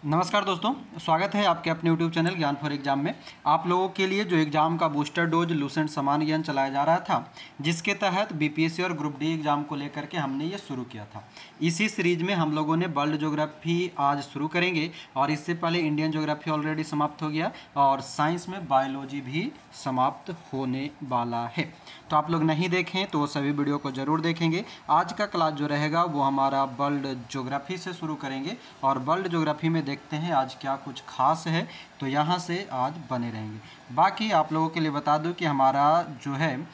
नमस्कार दोस्तों, स्वागत है आपके अपने यूट्यूब चैनल ज्ञान फॉर एग्जाम में। आप लोगों के लिए जो एग्ज़ाम का बूस्टर डोज लूसेंट समान ज्ञान चलाया जा रहा था, जिसके तहत बीपीएससी और ग्रुप डी एग्ज़ाम को लेकर के हमने ये शुरू किया था। इसी सीरीज में हम लोगों ने वर्ल्ड ज्योग्राफी आज शुरू करेंगे और इससे पहले इंडियन ज्योग्राफी ऑलरेडी समाप्त हो गया और साइंस में बायोलॉजी भी समाप्त होने वाला है। तो आप लोग नहीं देखें तो सभी वीडियो को ज़रूर देखेंगे। आज का क्लास जो रहेगा वो हमारा वर्ल्ड ज्योग्राफी से शुरू करेंगे और वर्ल्ड ज्योग्राफी में देखते हैं आज क्या कुछ खास है, तो यहाँ से आज बने रहेंगे। बाकी आप लोगों के लिए बता दूं कि हमारा जो है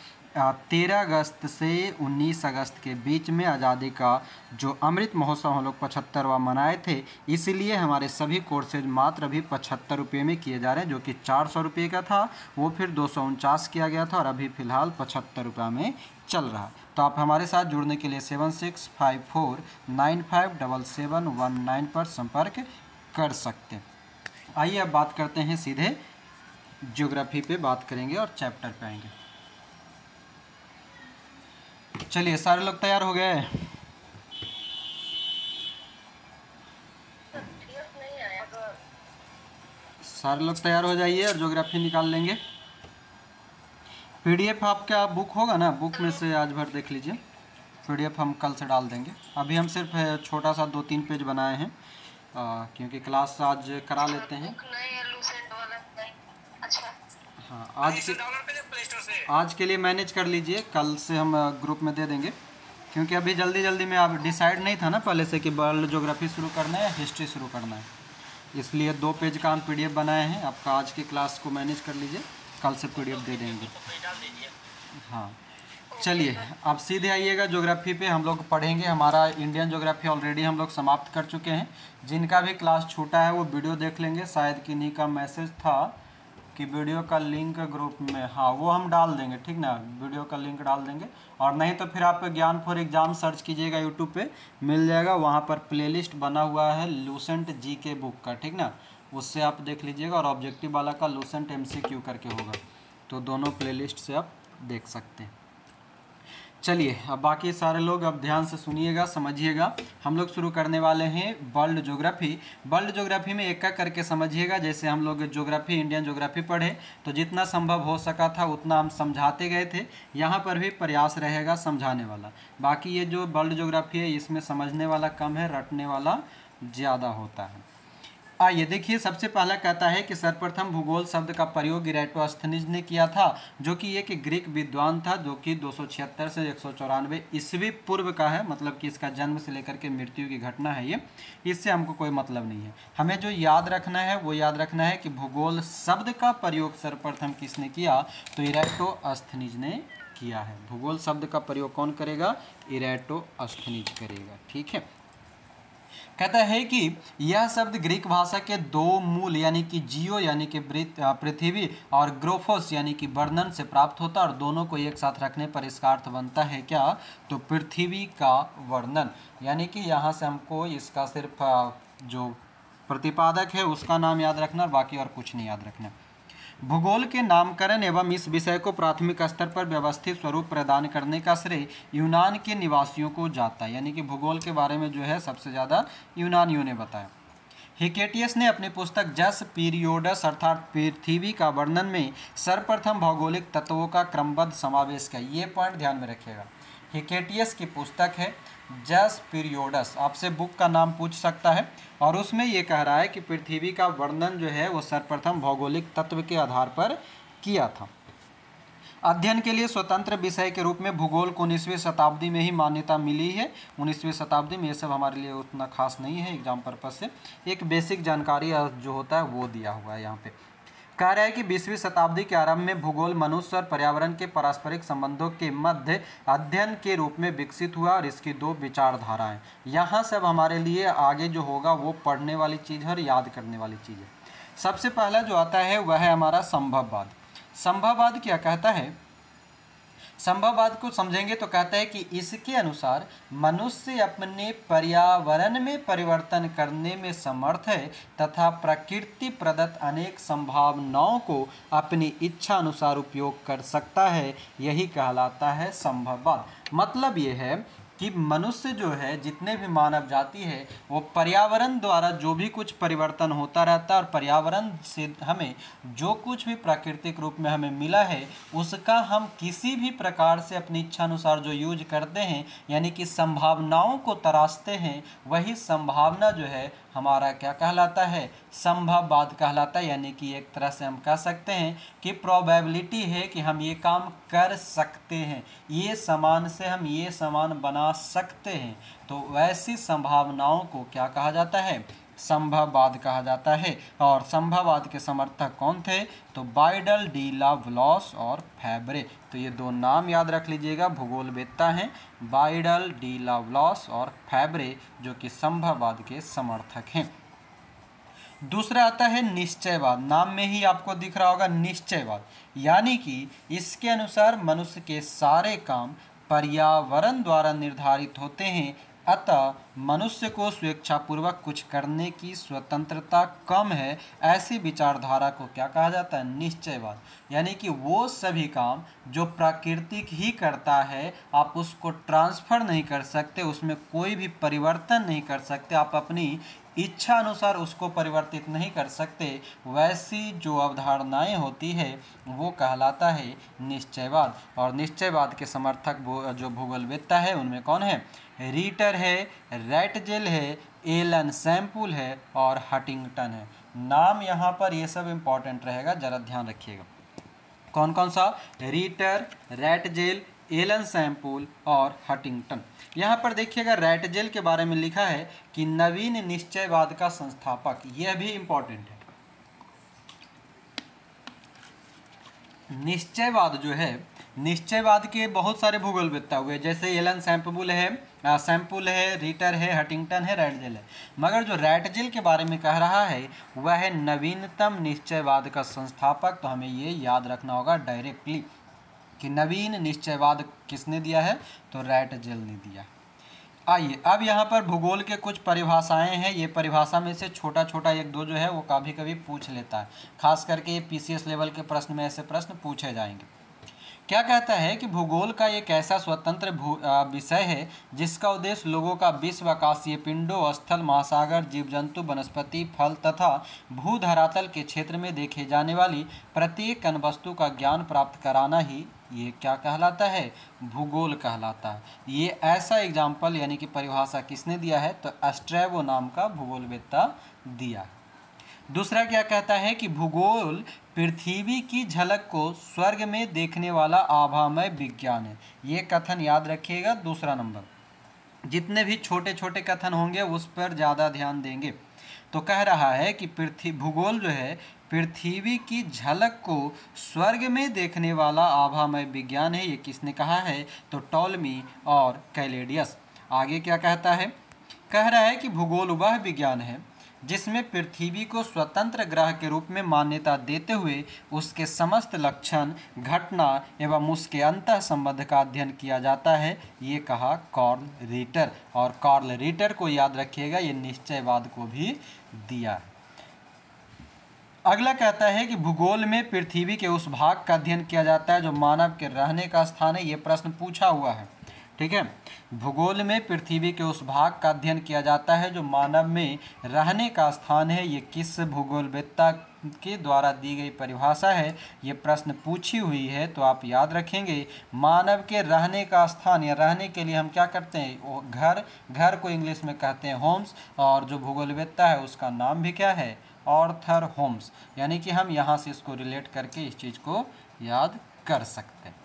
13 अगस्त से 19 अगस्त के बीच में आज़ादी का जो अमृत महोत्सव हम लोग 75वां मनाए थे, इसलिए हमारे सभी कोर्सेज मात्र अभी 75 रुपये में किए जा रहे हैं, जो कि 400 रुपये का था वो फिर 249 किया गया था और अभी फ़िलहाल 75 रुपये में चल रहा है। तो आप हमारे साथ जुड़ने के लिए 7654957719 पर संपर्क कर सकते हैं। आइए अब बात करते हैं, सीधे ज्योग्राफी पे बात करेंगे और चैप्टर पे आएंगे। चलिए, सारे लोग तैयार हो गए? सारे लोग तैयार हो जाइए और ज्योग्राफी निकाल लेंगे। पीडीएफ आपका बुक होगा ना, बुक में से आज भर देख लीजिए। पीडीएफ हम कल से डाल देंगे। अभी हम सिर्फ छोटा सा 2-3 पेज बनाए हैं क्योंकि क्लास आज करा लेते हैं। हाँ, आज के लिए मैनेज कर लीजिए, कल से हम ग्रुप में दे देंगे, क्योंकि अभी जल्दी जल्दी में आप डिसाइड नहीं था ना पहले से कि वर्ल्ड ज्योग्राफी शुरू करना है या हिस्ट्री शुरू करना है, इसलिए 2 पेज का हम पीडीएफ बनाए हैं। आपका आज की क्लास को मैनेज कर लीजिए, कल से पीडीएफ दे देंगे। हाँ, चलिए अब सीधे आइएगा ज्योग्राफी पे। हम लोग पढ़ेंगे, हमारा इंडियन ज्योग्राफी ऑलरेडी हम लोग समाप्त कर चुके हैं। जिनका भी क्लास छूटा है वो वीडियो देख लेंगे। शायद किन्हीं का मैसेज था कि वीडियो का लिंक ग्रुप में, हाँ वो हम डाल देंगे, ठीक ना, वीडियो का लिंक डाल देंगे। और नहीं तो फिर आप ज्ञान फॉर एग्जाम सर्च कीजिएगा, यूट्यूब पे मिल जाएगा, वहाँ पर प्लेलिस्ट बना हुआ है लूसेंट जी के बुक का, ठीक ना, उससे आप देख लीजिएगा। और ऑब्जेक्टिव वाला का लूसेंट MCQ करके होगा, तो दोनों प्लेलिस्ट से आप देख सकते हैं। चलिए अब बाकी सारे लोग अब ध्यान से सुनिएगा, समझिएगा। हम लोग शुरू करने वाले हैं वर्ल्ड ज्योग्राफी। वर्ल्ड ज्योग्राफी में एक करके समझिएगा। जैसे हम लोग ज्योग्राफी, इंडियन ज्योग्राफी पढ़े तो जितना संभव हो सका था उतना हम समझाते गए थे। यहाँ पर भी प्रयास रहेगा समझाने वाला। बाकी ये जो वर्ल्ड ज्योग्राफी है इसमें समझने वाला कम है, रटने वाला ज़्यादा होता है। आइए देखिए, सबसे पहला कहता है कि सर्वप्रथम भूगोल शब्द का प्रयोग इरेटोस्थनीज ने किया था, जो कि एक ग्रीक विद्वान था, जो कि 276 से 194 ईस्वी पूर्व का है। मतलब कि इसका जन्म से लेकर के मृत्यु की घटना है ये। इससे हमको कोई मतलब नहीं है। हमें जो याद रखना है वो याद रखना है कि भूगोल शब्द का प्रयोग सर्वप्रथम किसने किया, तो इरेटोस्थनीज ने किया है। भूगोल शब्द का प्रयोग कौन करेगा? इरेटोस्थनीज करेगा, ठीक है। कहता है कि यह शब्द ग्रीक भाषा के 2 मूल यानी कि जियो यानी कि पृथ्वी और ग्रोफोस यानी कि वर्णन से प्राप्त होता है, और दोनों को एक साथ रखने पर इसका अर्थ बनता है क्या, तो पृथ्वी का वर्णन। यानी कि यहाँ से हमको इसका सिर्फ जो प्रतिपादक है उसका नाम याद रखना, बाकी और कुछ नहीं याद रखना। भूगोल के नामकरण एवं इस विषय को प्राथमिक स्तर पर व्यवस्थित स्वरूप प्रदान करने का श्रेय यूनान के निवासियों को जाता है। यानी कि भूगोल के बारे में जो है सबसे ज़्यादा यूनानियों ने बताया। हिकेटियस ने अपनी पुस्तक जस पीरियोडस अर्थात पृथ्वी का वर्णन में सर्वप्रथम भौगोलिक तत्वों का क्रमबद्ध समावेश किया। ये पॉइंट ध्यान में रखिएगा। हिकेटियस की पुस्तक है जस पीरियोडस, आपसे बुक का नाम पूछ सकता है, और उसमें ये कह रहा है कि पृथ्वी का वर्णन जो है वो सर्वप्रथम भौगोलिक तत्व के आधार पर किया था। अध्ययन के लिए स्वतंत्र विषय के रूप में भूगोल को 19वीं शताब्दी में ही मान्यता मिली है। 19वीं शताब्दी में ये सब हमारे लिए उतना खास नहीं है, एग्जाम पर्पज से एक बेसिक जानकारी जो होता है वो दिया हुआ है। यहाँ पे कह रहा है कि 20वीं शताब्दी के आरंभ में भूगोल मनुष्य और पर्यावरण के पारस्परिक संबंधों के मध्य अध्ययन के रूप में विकसित हुआ, और इसकी 2 विचारधाराएं। यहाँ सब हमारे लिए आगे जो होगा वो पढ़ने वाली चीज़ है और याद करने वाली चीज़ है। सबसे पहला जो आता है वह है हमारा संभववाद। संभववाद क्या कहता है? संभववाद को समझेंगे तो कहता है कि इसके अनुसार मनुष्य अपने पर्यावरण में परिवर्तन करने में समर्थ है तथा प्रकृति प्रदत्त अनेक संभावनाओं को अपनी इच्छा अनुसार उपयोग कर सकता है। यही कहलाता है संभववाद। मतलब ये है कि मनुष्य जो है, जितने भी मानव जाति है, वो पर्यावरण द्वारा जो भी कुछ परिवर्तन होता रहता है और पर्यावरण से हमें जो कुछ भी प्राकृतिक रूप में हमें मिला है उसका हम किसी भी प्रकार से अपनी इच्छा अनुसार जो यूज करते हैं, यानी कि संभावनाओं को तराशते हैं, वही संभावना जो है हमारा क्या कहलाता है, संभववाद कहलाता है। यानी कि एक तरह से हम कह सकते हैं कि प्रोबेबिलिटी है कि हम ये काम कर सकते हैं, ये सामान से हम ये सामान बना सकते हैं, तो वैसी संभावनाओं को क्या कहा जाता है, संभववाद कहा जाता है। और संभववाद के समर्थक कौन थे, तो बाइडल, डी लाव्लास और फैबरे। तो ये दो नाम याद रख लीजिएगा, भूगोलवेत्ता हैं बाइडल, डी लाव्लास और फैबरे, जो कि संभववाद के समर्थक हैं। दूसरा आता है निश्चयवाद। नाम में ही आपको दिख रहा होगा निश्चयवाद, यानी कि इसके अनुसार मनुष्य के सारे काम पर्यावरण द्वारा निर्धारित होते हैं, अतः मनुष्य को स्वेच्छापूर्वक कुछ करने की स्वतंत्रता कम है। ऐसी विचारधारा को क्या कहा जाता है, निश्चयवाद। यानी कि वो सभी काम जो प्राकृतिक ही करता है, आप उसको ट्रांसफ़र नहीं कर सकते, उसमें कोई भी परिवर्तन नहीं कर सकते, आप अपनी इच्छा अनुसार उसको परिवर्तित नहीं कर सकते, वैसी जो अवधारणाएं होती है वो कहलाता है निश्चयवाद। और निश्चयवाद के समर्थक जो भूगोलवेत्ता है उनमें कौन है, रीटर है, रैटजेल है, एलन सैम्पुल है और हंटिंगटन है। नाम यहाँ पर ये सब इम्पॉर्टेंट रहेगा, जरा ध्यान रखिएगा। कौन कौन सा, रीटर, रैटजेल, एलन सैम्पुल और हंटिंगटन। यहाँ पर देखिएगा रैटजेल के बारे में लिखा है कि नवीन निश्चयवाद का संस्थापक, यह भी इम्पॉर्टेंट है। निश्चयवाद जो है, निश्चयवाद के बहुत सारे भूगोलवेत्ता हुए, जैसे एलन सैम्पुल है, रीटर है, हंटिंगटन है, रैटजेल है। मगर जो रैटजेल के बारे में कह रहा है वह है नवीनतम निश्चयवाद का संस्थापक। तो हमें ये याद रखना होगा डायरेक्टली कि नवीन निश्चयवाद किसने दिया है, तो रैटजेल ने दिया। आइए अब यहाँ पर भूगोल के कुछ परिभाषाएं हैं। ये परिभाषा में से छोटा छोटा एक दो जो है वो कभी कभी पूछ लेता है, खास करके ये पीसीएस लेवल के प्रश्न में ऐसे प्रश्न पूछे जाएंगे। क्या कहता है कि भूगोल का एक ऐसा स्वतंत्र विषय है जिसका उद्देश्य लोगों का विश्व, आकाशीय पिंडों, स्थल, महासागर, जीव जंतु, वनस्पति, फल तथा भूधरातल के क्षेत्र में देखे जाने वाली प्रत्येक वस्तु का ज्ञान प्राप्त कराना ही ये क्या कहलाता है, भूगोल कहलाता है। ये ऐसा एग्जाम्पल यानी कि परिभाषा किसने दिया है, तो स्ट्रैबो नाम का भूगोलवेत्ता दिया है। दूसरा क्या कहता है कि भूगोल पृथ्वी की झलक को स्वर्ग में देखने वाला आभामय विज्ञान है। ये कथन याद रखिएगा, दूसरा नंबर। जितने भी छोटे छोटे कथन होंगे उस पर ज़्यादा ध्यान देंगे। तो कह रहा है कि भूगोल जो है पृथ्वी की झलक को स्वर्ग में देखने वाला आभामय विज्ञान है। ये किसने कहा है, तो टॉलमी और कैलेडियस। आगे क्या कहता है, कह रहा है कि भूगोल वह विज्ञान है जिसमें पृथ्वी को स्वतंत्र ग्रह के रूप में मान्यता देते हुए उसके समस्त लक्षण, घटना एवं उसके अंतः संबंध का अध्ययन किया जाता है। ये कहा कार्ल रीटर, और कार्ल रीटर को याद रखिएगा, ये निश्चयवाद को भी दिया है। अगला कहता है कि भूगोल में पृथ्वी के उस भाग का अध्ययन किया जाता है जो मानव के रहने का स्थान है। ये प्रश्न पूछा हुआ है, ठीक है। भूगोल में पृथ्वी के उस भाग का अध्ययन किया जाता है जो मानव में रहने का स्थान है। ये किस भूगोलवेत्ता के द्वारा दी गई परिभाषा है, ये प्रश्न पूछी हुई है, तो आप याद रखेंगे मानव के रहने का स्थान या रहने के लिए हम क्या करते हैं, वो घर को इंग्लिश में कहते हैं होम्स, और जो भूगोलवेत्ता है उसका नाम भी क्या है, आर्थर होम्स। यानी कि हम यहाँ से इसको रिलेट करके इस चीज़ को याद कर सकते हैं।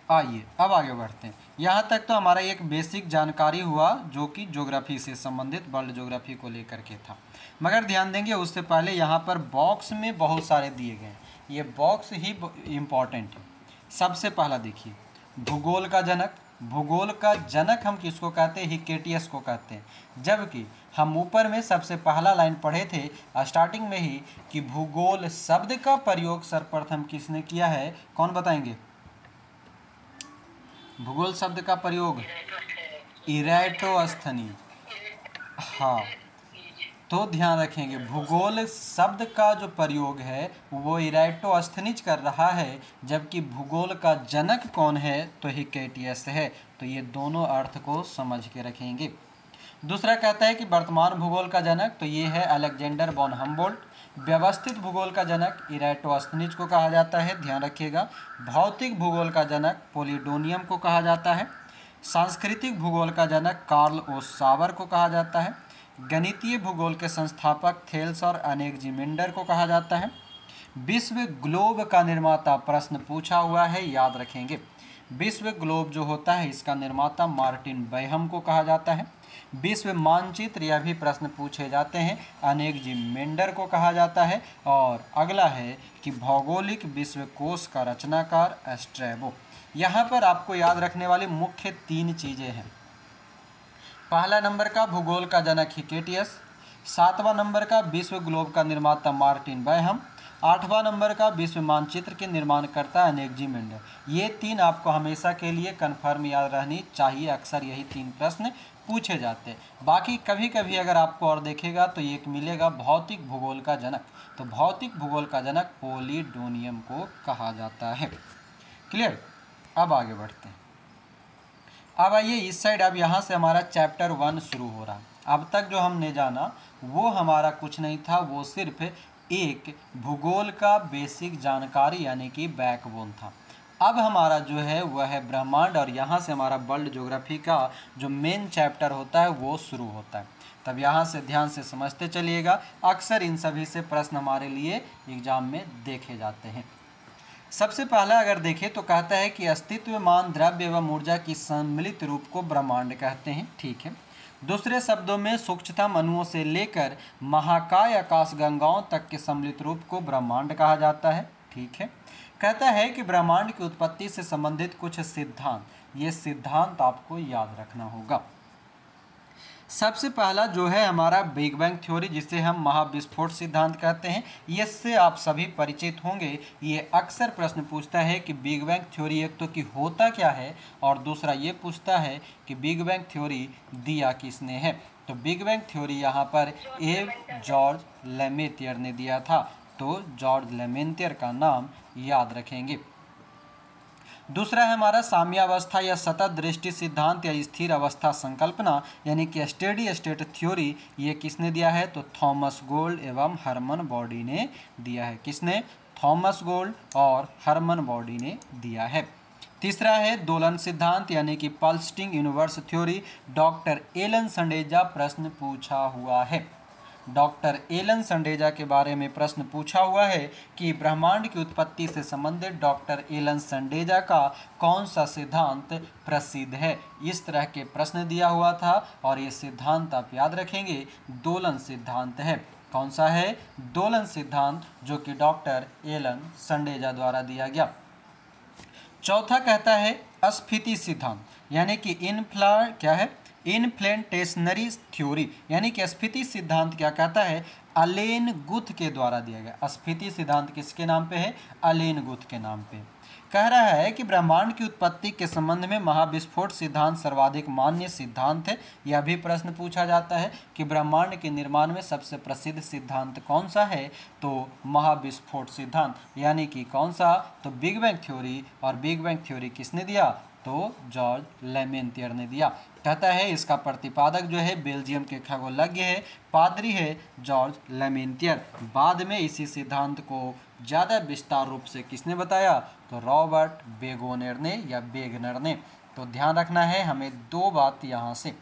आइए अब आगे बढ़ते हैं। यहाँ तक तो हमारा एक बेसिक जानकारी हुआ जो कि ज्योग्राफी से संबंधित, वर्ल्ड ज्योग्राफी को लेकर के था। मगर ध्यान देंगे उससे पहले यहाँ पर बॉक्स में बहुत सारे दिए गए हैं, ये बॉक्स ही इम्पॉर्टेंट है। सबसे पहला देखिए, भूगोल का जनक। भूगोल का जनक हम किसको कहते हैं, हिकेटियस को कहते हैं। जबकि हम ऊपर में सबसे पहला लाइन पढ़े थे स्टार्टिंग में ही कि भूगोल शब्द का प्रयोग सर्वप्रथम किसने किया है, कौन बताएंगे। भूगोल शब्द का प्रयोग इरेटोस्थनी, हाँ तो ध्यान रखेंगे भूगोल शब्द का जो प्रयोग है वो इराटोस्थनीज कर रहा है, जबकि भूगोल का जनक कौन है तो हिक्केटियस है। तो ये दोनों अर्थ को समझ के रखेंगे। दूसरा कहता है कि वर्तमान भूगोल का जनक तो ये है अलेक्जेंडर वॉन हम्बोल्ट। व्यवस्थित भूगोल का जनक इराटोस्थनीज को कहा जाता है, ध्यान रखिएगा। भौतिक भूगोल का जनक पोलिडोनियम को कहा जाता है। सांस्कृतिक भूगोल का जनक कार्ल ओ सावर को कहा जाता है। गणितीय भूगोल के संस्थापक थेल्स और अनेक्जिमेंडर को कहा जाता है। विश्व ग्लोब का निर्माता प्रश्न पूछा हुआ है, याद रखेंगे। विश्व ग्लोब जो होता है इसका निर्माता मार्टिन बैहम को कहा जाता है। विश्व मानचित्र यह भी प्रश्न पूछे जाते हैं, अनेक्जिमेंडर को कहा जाता है। और अगला है कि भौगोलिक विश्वकोश का रचनाकार स्ट्रैबो। यहाँ पर आपको याद रखने वाली मुख्य 3 चीज़ें हैं। पहला नंबर का भूगोल का जनक हिक्केटियस, 7वां नंबर का विश्व ग्लोब का निर्माता मार्टिन बैहम, 8वां नंबर का विश्व मानचित्र के निर्माणकर्ता अनेक्जिमेंडर। ये 3 आपको हमेशा के लिए कन्फर्म याद रहनी चाहिए। अक्सर यही 3 प्रश्न पूछे जाते हैं। बाकी कभी कभी अगर आपको और देखेगा तो एक मिलेगा भौतिक भूगोल का जनक। तो भौतिक भूगोल का जनक पोलिडोनियम को कहा जाता है। क्लियर। अब आगे बढ़ते हैं। अब आइए इस साइड। अब यहाँ से हमारा चैप्टर 1 शुरू हो रहा है। अब तक जो हमने जाना वो हमारा कुछ नहीं था, वो सिर्फ एक भूगोल का बेसिक जानकारी यानी कि बैकबोन था। अब हमारा जो है वह है ब्रह्मांड, और यहाँ से हमारा वर्ल्ड ज्योग्राफी का जो मेन चैप्टर होता है वो शुरू होता है। तब यहाँ से ध्यान से समझते चलिएगा। अक्सर इन सभी से प्रश्न हमारे लिए एग्जाम में देखे जाते हैं। सबसे पहला अगर देखें तो कहता है कि अस्तित्वमान द्रव्य एवं ऊर्जा की सम्मिलित रूप को ब्रह्मांड कहते हैं, ठीक है। दूसरे शब्दों में सूक्ष्मतम अणुओं से लेकर महाकाय आकाश गंगाओं तक के सम्मिलित रूप को ब्रह्मांड कहा जाता है, ठीक है। कहता है कि ब्रह्मांड की उत्पत्ति से संबंधित कुछ सिद्धांत, ये सिद्धांत आपको याद रखना होगा। सबसे पहला जो है हमारा बिग बैंग थ्योरी, जिसे हम महाविस्फोट सिद्धांत कहते हैं, इससे आप सभी परिचित होंगे। ये अक्सर प्रश्न पूछता है कि बिग बैंग थ्योरी एक तो कि होता क्या है, और दूसरा ये पूछता है कि बिग बैंग थ्योरी दिया किसने है। तो बिग बैंग थ्योरी यहाँ पर जॉर्ज लेमेथियर ने दिया था। तो जॉर्ज लेमेथियर का नाम याद रखेंगे। दूसरा है हमारा साम्यावस्था या सतत दृष्टि सिद्धांत या स्थिर अवस्था संकल्पना यानी कि स्टेडी स्टेट थ्योरी। ये किसने दिया है तो थॉमस गोल्ड एवं हरमन बॉडी ने दिया है। किसने? थॉमस गोल्ड और हरमन बॉडी ने दिया है। तीसरा है दोलन सिद्धांत यानी कि pulsating universe theory. Doctor Alan Sandage प्रश्न पूछा हुआ है। डॉक्टर एलन संडेजा के बारे में प्रश्न पूछा हुआ है कि ब्रह्मांड की उत्पत्ति से संबंधित डॉक्टर एलन संडेजा का कौन सा सिद्धांत प्रसिद्ध है। इस तरह के प्रश्न दिया हुआ था, और ये सिद्धांत आप याद रखेंगे दोलन सिद्धांत है। कौन सा है? दोलन सिद्धांत, जो कि डॉक्टर एलन संडेजा द्वारा दिया गया। चौथा कहता है स्फीति सिद्धांत यानी कि इन्फ्लेटेशनरी थ्योरी यानी कि स्फीति सिद्धांत क्या कहता है? अलेन गुथ के द्वारा दिया गया। स्फीति सिद्धांत किसके नाम पे है? अलेन गुथ के नाम पे। कह रहा है कि ब्रह्मांड की उत्पत्ति के संबंध में महाविस्फोट सिद्धांत सर्वाधिक मान्य सिद्धांत है। यह भी प्रश्न पूछा जाता है कि ब्रह्मांड के निर्माण में सबसे प्रसिद्ध सिद्धांत कौन सा है? तो महाविस्फोट सिद्धांत यानी कि कौन सा? तो बिग बैंग थ्योरी। और बिग बैंग थ्योरी किसने दिया? तो जॉर्ज लेमेथियर ने दिया। कहता है इसका प्रतिपादक जो है बेल्जियम के खगोलज्ञ है, पादरी है जॉर्ज लेमेथियर। बाद में इसी सिद्धांत को ज़्यादा विस्तार रूप से किसने बताया? तो रॉबर्ट बेगोनर ने या बेगनर ने। तो ध्यान रखना है हमें 2 बात यहाँ से।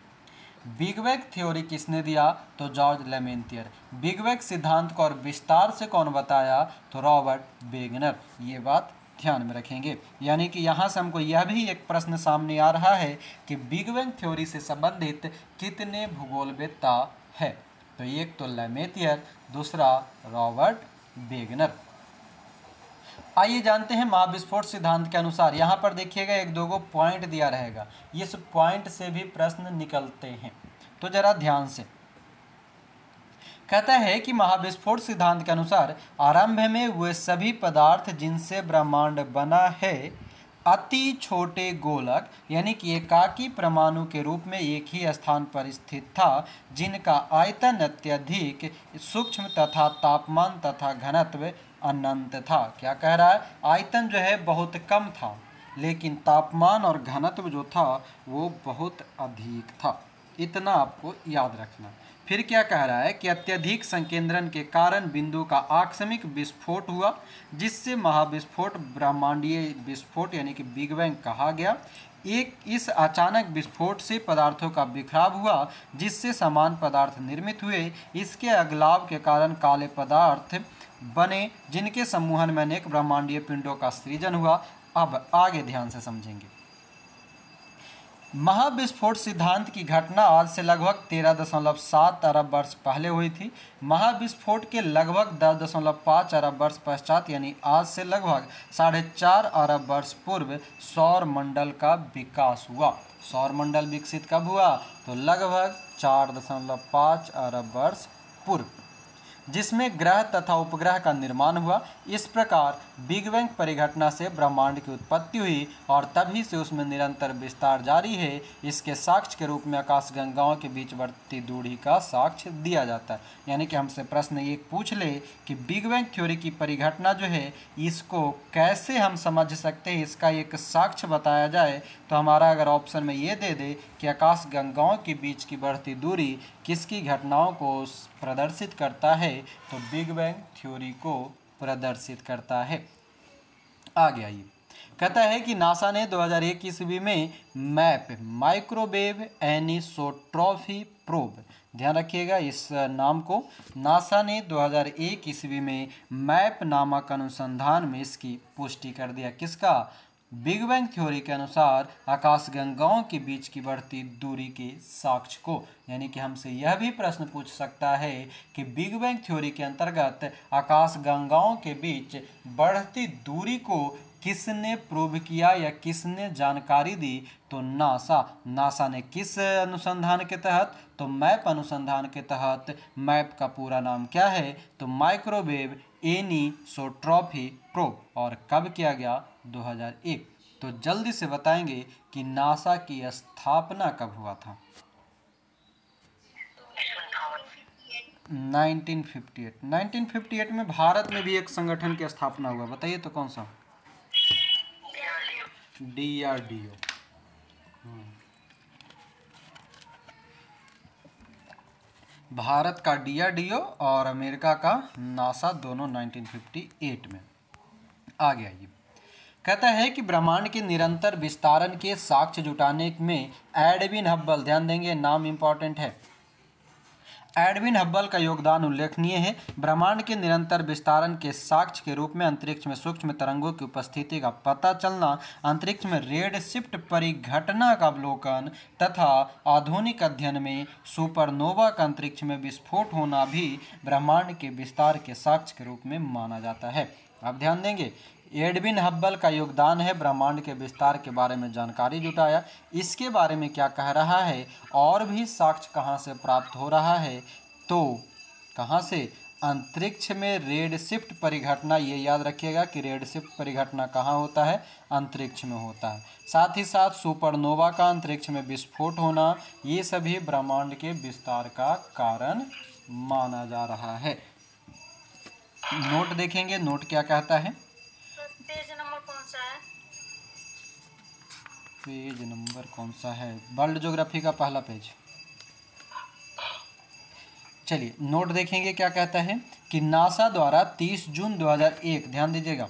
बिग बैंग थ्योरी किसने दिया? तो जॉर्ज लेमेथियर। बिग बैंग सिद्धांत को और विस्तार से कौन बताया? तो रॉबर्ट बेगनर। ये बात ध्यान में रखेंगे। यानी कि यहाँ से हमको यह भी एक प्रश्न सामने आ रहा है कि बिग बैंग थ्योरी से संबंधित कितने भूगोलवेत्ता है? तो एक तो लेमेथियर, दूसरा रॉबर्ट बेगनर। आइए जानते हैं महाविस्फोट सिद्धांत के अनुसार। यहाँ पर देखिएगा 1-2 पॉइंट दिया रहेगा, इस पॉइंट से भी प्रश्न निकलते हैं, तो जरा ध्यान से। कहता है कि महाविस्फोट सिद्धांत के अनुसार आरंभ में वे सभी पदार्थ जिनसे ब्रह्मांड बना है अति छोटे गोलक यानी कि एकाकी परमाणु के रूप में एक ही स्थान पर स्थित था, जिनका आयतन अत्यधिक सूक्ष्म तथा तापमान तथा घनत्व अनंत था। क्या कह रहा है? आयतन जो है बहुत कम था, लेकिन तापमान और घनत्व जो था वो बहुत अधिक था। इतना आपको याद रखना। फिर क्या कह रहा है कि अत्यधिक संकेंद्रण के कारण बिंदु का आकस्मिक विस्फोट हुआ, जिससे महाविस्फोट ब्रह्मांडीय विस्फोट यानी कि बिग बैंग कहा गया। इस अचानक विस्फोट से पदार्थों का बिखराव हुआ, जिससे समान पदार्थ निर्मित हुए। इसके अगलाव के कारण काले पदार्थ बने, जिनके सम्मोहन में अनेक ब्रह्मांडीय पिंडों का सृजन हुआ। अब आगे ध्यान से समझेंगे। महाविस्फोट सिद्धांत की घटना आज से लगभग 13.7 अरब वर्ष पहले हुई थी। महाविस्फोट के लगभग 10.5 अरब वर्ष पश्चात यानी आज से लगभग 4.5 अरब वर्ष पूर्व सौर मंडल का विकास हुआ। सौर मंडल विकसित कब हुआ? तो लगभग 4.5 अरब वर्ष पूर्व, जिसमें ग्रह तथा उपग्रह का निर्माण हुआ। इस प्रकार बिग बैंग परिघटना से ब्रह्मांड की उत्पत्ति हुई और तभी से उसमें निरंतर विस्तार जारी है। इसके साक्ष्य के रूप में आकाशगंगाओं के बीच बढ़ती दूरी का साक्ष्य दिया जाता है। यानी कि हमसे प्रश्न ये पूछ ले कि बिग बैंग थ्योरी की परिघटना जो है इसको कैसे हम समझ सकते हैं, इसका एक साक्ष्य बताया जाए, तो हमारा अगर ऑप्शन में ये दे दे कि आकाशगंगाओं के बीच की बढ़ती दूरी किसकी घटनाओं को प्रदर्शित करता है, तो बिग बैंग थ्योरी को प्रदर्शित करता है। आगे आइए, कहता है कि नासा ने 2001 ईस्वी में मैप माइक्रोवेव एनिसोट्रॉपी प्रोब, ध्यान रखिएगा इस नाम को, नासा ने 2001 ईस्वी में मैप नामक अनुसंधान में इसकी पुष्टि कर दिया। किसका? बिग बैंग थ्योरी के अनुसार आकाशगंगाओं के बीच की बढ़ती दूरी के साक्ष्य को। यानी कि हमसे यह भी प्रश्न पूछ सकता है कि बिग बैंग थ्योरी के अंतर्गत आकाशगंगाओं के बीच बढ़ती दूरी को किसने प्रूव किया या किसने जानकारी दी, तो नासा ने किस अनुसंधान के तहत? तो मैप अनुसंधान के तहत। मैप का पूरा नाम क्या है? तो माइक्रोवेव एनिसोट्रॉपी प्रोब, और कब किया गया? 2001। तो जल्दी से बताएंगे कि नासा की स्थापना कब हुआ था? 1958। 1958 में भारत में भी एक संगठन की स्थापना हुआ, बताइए तो कौन सा? DRDO। भारत का DRDO और अमेरिका का नासा, दोनों 1958 में। आगे आइए, कहता है कि ब्रह्मांड के निरंतर विस्तारण के साक्ष्य जुटाने में एडविन हब्बल, ध्यान देंगे नाम इंपॉर्टेंट है, एडविन हब्बल का योगदान उल्लेखनीय है। ब्रह्मांड के निरंतर विस्तारण के साक्ष्य के रूप में अंतरिक्ष में सूक्ष्म तरंगों की उपस्थिति का पता चलना, अंतरिक्ष में रेड शिफ्ट परिघटना का अवलोकन तथा आधुनिक अध्ययन में सुपरनोवा का अंतरिक्ष में विस्फोट होना भी ब्रह्मांड के विस्तार के साक्ष्य के रूप में माना जाता है। अब ध्यान देंगे, एडविन हब्बल का योगदान है ब्रह्मांड के विस्तार के बारे में जानकारी जुटाया। इसके बारे में क्या कह रहा है और भी साक्ष्य कहाँ से प्राप्त हो रहा है, तो कहाँ से? अंतरिक्ष में रेड शिफ्ट परिघटना, ये याद रखिएगा कि रेड शिफ्ट परिघटना कहाँ होता है? अंतरिक्ष में होता है। साथ ही साथ सुपरनोवा का अंतरिक्ष में विस्फोट होना, ये सभी ब्रह्मांड के विस्तार का कारण माना जा रहा है। नोट देखेंगे, नोट क्या कहता है? पेज नंबर कौन सा है? पेज नंबर कौन सा है? वर्ल्ड ज्योग्राफी का पहला पेज। चलिए नोट देखेंगे क्या कहता है कि नासा द्वारा 30 जून 2001, ध्यान दीजिएगा,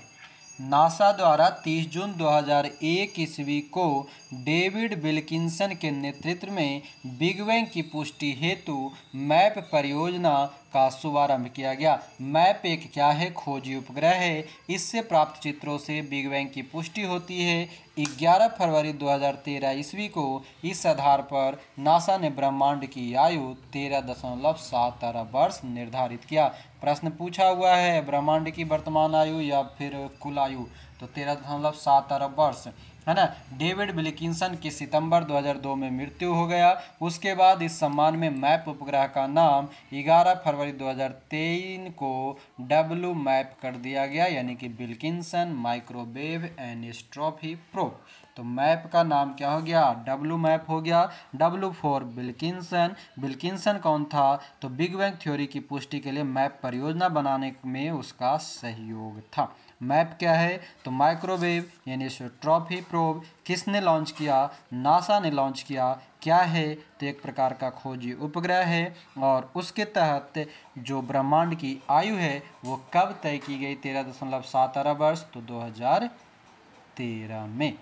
नासा द्वारा 30 जून 2001 ईस्वी को डेविड विल्किंसन के नेतृत्व में बिग बैंग की पुष्टि हेतु मैप परियोजना का शुभारंभ किया गया। मैप एक क्या है? खोजी उपग्रह है। इससे प्राप्त चित्रों से बिग बैंग की पुष्टि होती है। 11 फरवरी 2013 ईस्वी को इस आधार पर नासा ने ब्रह्मांड की आयु 13.7 अरब वर्ष निर्धारित किया। प्रश्न पूछा हुआ है ब्रह्मांड की वर्तमान आयु या फिर कुल आयु, तो 13.7 अरब वर्ष। है ना। डेविड विल्किंसन की सितंबर 2002 में मृत्यु हो गया। उसके बाद इस सम्मान में मैप उपग्रह का नाम 11 फरवरी 2003 को डब्ल्यू मैप कर दिया गया, यानी कि विल्किंसन माइक्रोवेव एनिस्ट्रॉफी प्रोब। तो मैप का नाम क्या हो गया, डब्ल्यू मैप हो गया। W for Wilkinson. विल्किंसन कौन था, तो बिग बैंग थ्योरी की पुष्टि के लिए मैप परियोजना बनाने में उसका सहयोग था। मैप क्या है, तो माइक्रोवेव यानी एनिसोट्रॉपी प्रोब। किसने लॉन्च किया, नासा ने लॉन्च किया। क्या है, तो एक प्रकार का खोजी उपग्रह है। और उसके तहत जो ब्रह्मांड की आयु है वो कब तय की गई, 13.7 अरब वर्ष, तो 2013 में।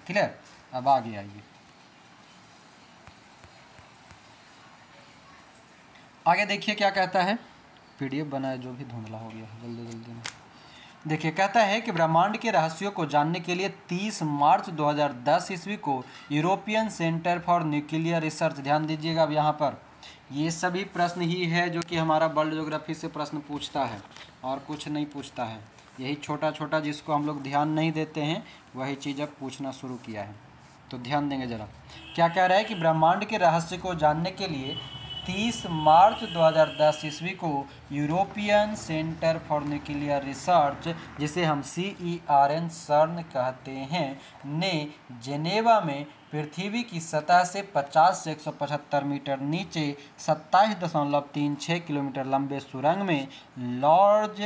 क्लियर। अब आगे आइए, आगे देखिए क्या कहता है। पीडीएफ बनाया जो भी धुंधला हो गया, जल्दी जल्दी में देखिए। कहता है कि ब्रह्मांड के रहस्यों को जानने के लिए 30 मार्च 2010 ईस्वी को European centre for nuclear research, ध्यान दीजिएगा अब यहाँ पर ये सभी प्रश्न ही है जो कि हमारा वर्ल्ड ज्योग्राफी से प्रश्न पूछता है और कुछ नहीं पूछता है। यही छोटा छोटा जिसको हम लोग ध्यान नहीं देते हैं वही चीज़ अब पूछना शुरू किया है, तो ध्यान देंगे ज़रा। क्या कह रहा है कि ब्रह्मांड के रहस्य को जानने के लिए 30 मार्च 2010 ईस्वी को European centre for nuclear research, जिसे हम CERN सर्न कहते हैं, ने जेनेवा में पृथ्वी की सतह से 50 से 175 मीटर नीचे 27.36 किलोमीटर लंबे सुरंग में लॉर्ज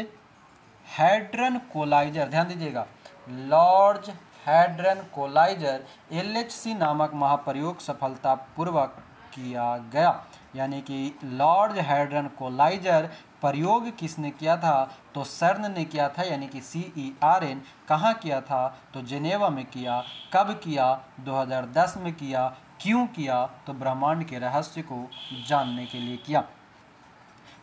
हैड्रन कोलाइजर, ध्यान दीजिएगा, लॉर्ज हैड्रन कोलाइजर LHC नामक महाप्रयोग सफलतापूर्वक किया गया। यानी कि लॉर्ज हैड्रन कोलाइजर प्रयोग किसने किया था, तो सर्न ने किया था, यानी कि CERN। कहाँ किया था, तो जेनेवा में किया। कब किया, 2010 में किया। क्यों किया, तो ब्रह्मांड के रहस्य को जानने के लिए किया।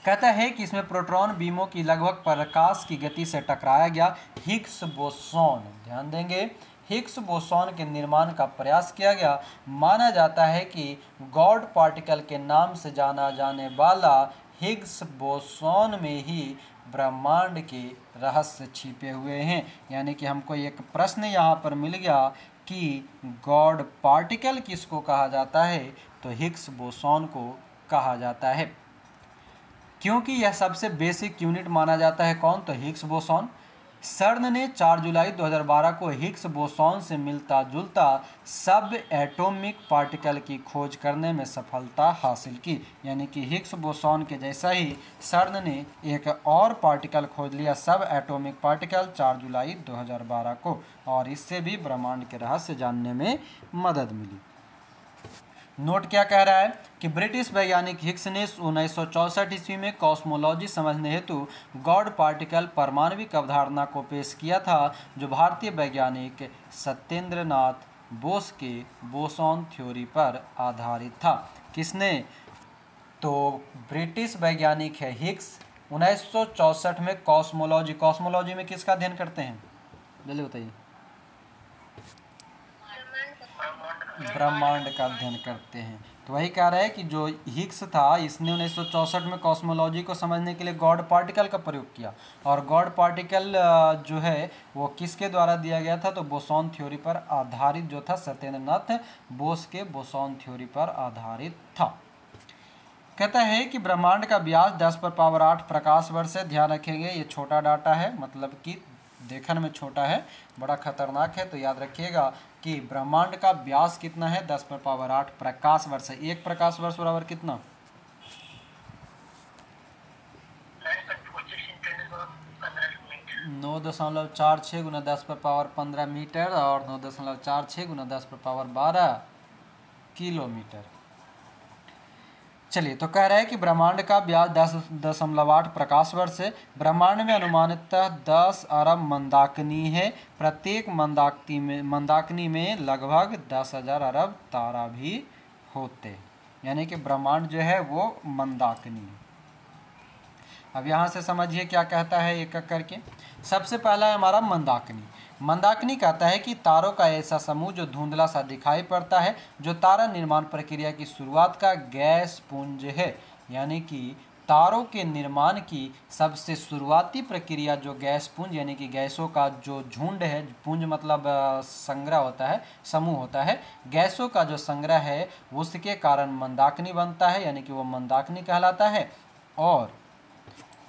कहता है कि इसमें प्रोटॉन बीमों की लगभग प्रकाश की गति से टकराया गया हिग्स बोसॉन, ध्यान देंगे, हिग्स बोसॉन के निर्माण का प्रयास किया गया। माना जाता है कि गॉड पार्टिकल के नाम से जाना जाने वाला हिग्स बोसॉन में ही ब्रह्मांड के रहस्य छिपे हुए हैं। यानी कि हमको एक प्रश्न यहाँ पर मिल गया कि गॉड पार्टिकल किसको कहा जाता है, तो हिग्स बोसॉन को कहा जाता है। क्योंकि यह सबसे बेसिक यूनिट माना जाता है, कौन, तो हिग्स बोसॉन। सर्न ने 4 जुलाई 2012 को हिग्स बोसॉन से मिलता जुलता सब एटॉमिक पार्टिकल की खोज करने में सफलता हासिल की। यानी कि हिग्स बोसॉन के जैसा ही सर्न ने एक और पार्टिकल खोज लिया, सब एटॉमिक पार्टिकल, 4 जुलाई 2012 को, और इससे भी ब्रह्मांड के रहस्य जानने में मदद मिली। नोट क्या कह रहा है कि ब्रिटिश वैज्ञानिक हिग्स ने 1964 ईस्वी में कॉस्मोलॉजी समझने हेतु गॉड पार्टिकल परमाणविक अवधारणा को पेश किया था, जो भारतीय वैज्ञानिक सत्येंद्र नाथ बोस के बोसॉन थ्योरी पर आधारित था। किसने, तो ब्रिटिश वैज्ञानिक है हिग्स, 1964 में कॉस्मोलॉजी, कॉस्मोलॉजी में किसका अध्ययन करते हैं, जल्दी बताइए, ब्रह्मांड का अध्ययन करते हैं। तो वही कह रहा है कि जो हिग्स था इसने 1964 में कॉस्मोलॉजी को समझने के लिए गॉड पार्टिकल का प्रयोग किया, और गॉड पार्टिकल जो है वो किसके द्वारा दिया गया था, तो बोसॉन थ्योरी पर आधारित जो था, सत्येंद्र नाथ बोस के बोसॉन थ्योरी पर आधारित था। कहता है कि ब्रह्मांड का व्यास 10⁻8 प्रकाश वर्ष है। ध्यान रखेंगे ये छोटा डाटा है, मतलब कि देखने में छोटा है, बड़ा खतरनाक है, तो याद रखिएगा कि ब्रह्मांड का व्यास कितना है, 10⁻8 प्रकाश वर्ष है। एक प्रकाश वर्ष बराबर कितना, 9.46 गुना 10⁻15 मीटर और 9.46 गुना 10⁻12 किलोमीटर। चलिए, तो कह रहा है कि ब्रह्मांड का व्यास 10.8 प्रकाश वर्ष है। ब्रह्मांड में अनुमानितः 10 अरब मंदाकिनी है। प्रत्येक मंदाकिनी में लगभग 10,000 अरब तारा भी होते, यानी कि ब्रह्मांड जो है वो मंदाकिनी है। अब यहाँ से समझिए क्या कहता है एक एक करके। सबसे पहला है हमारा मंदाकिनी। मंदाकिनी कहता है कि तारों का ऐसा समूह जो धुंधला सा दिखाई पड़ता है, जो तारा निर्माण प्रक्रिया की शुरुआत का गैस पुंज है। यानी कि तारों के निर्माण की सबसे शुरुआती प्रक्रिया जो गैस पुंज यानी कि गैसों का जो झुंड है, पुंज मतलब संग्रह होता है, समूह होता है, गैसों का जो संग्रह है उसके कारण मंदाकिनी बनता है, यानी कि वो मंदाकिनी कहलाता है। और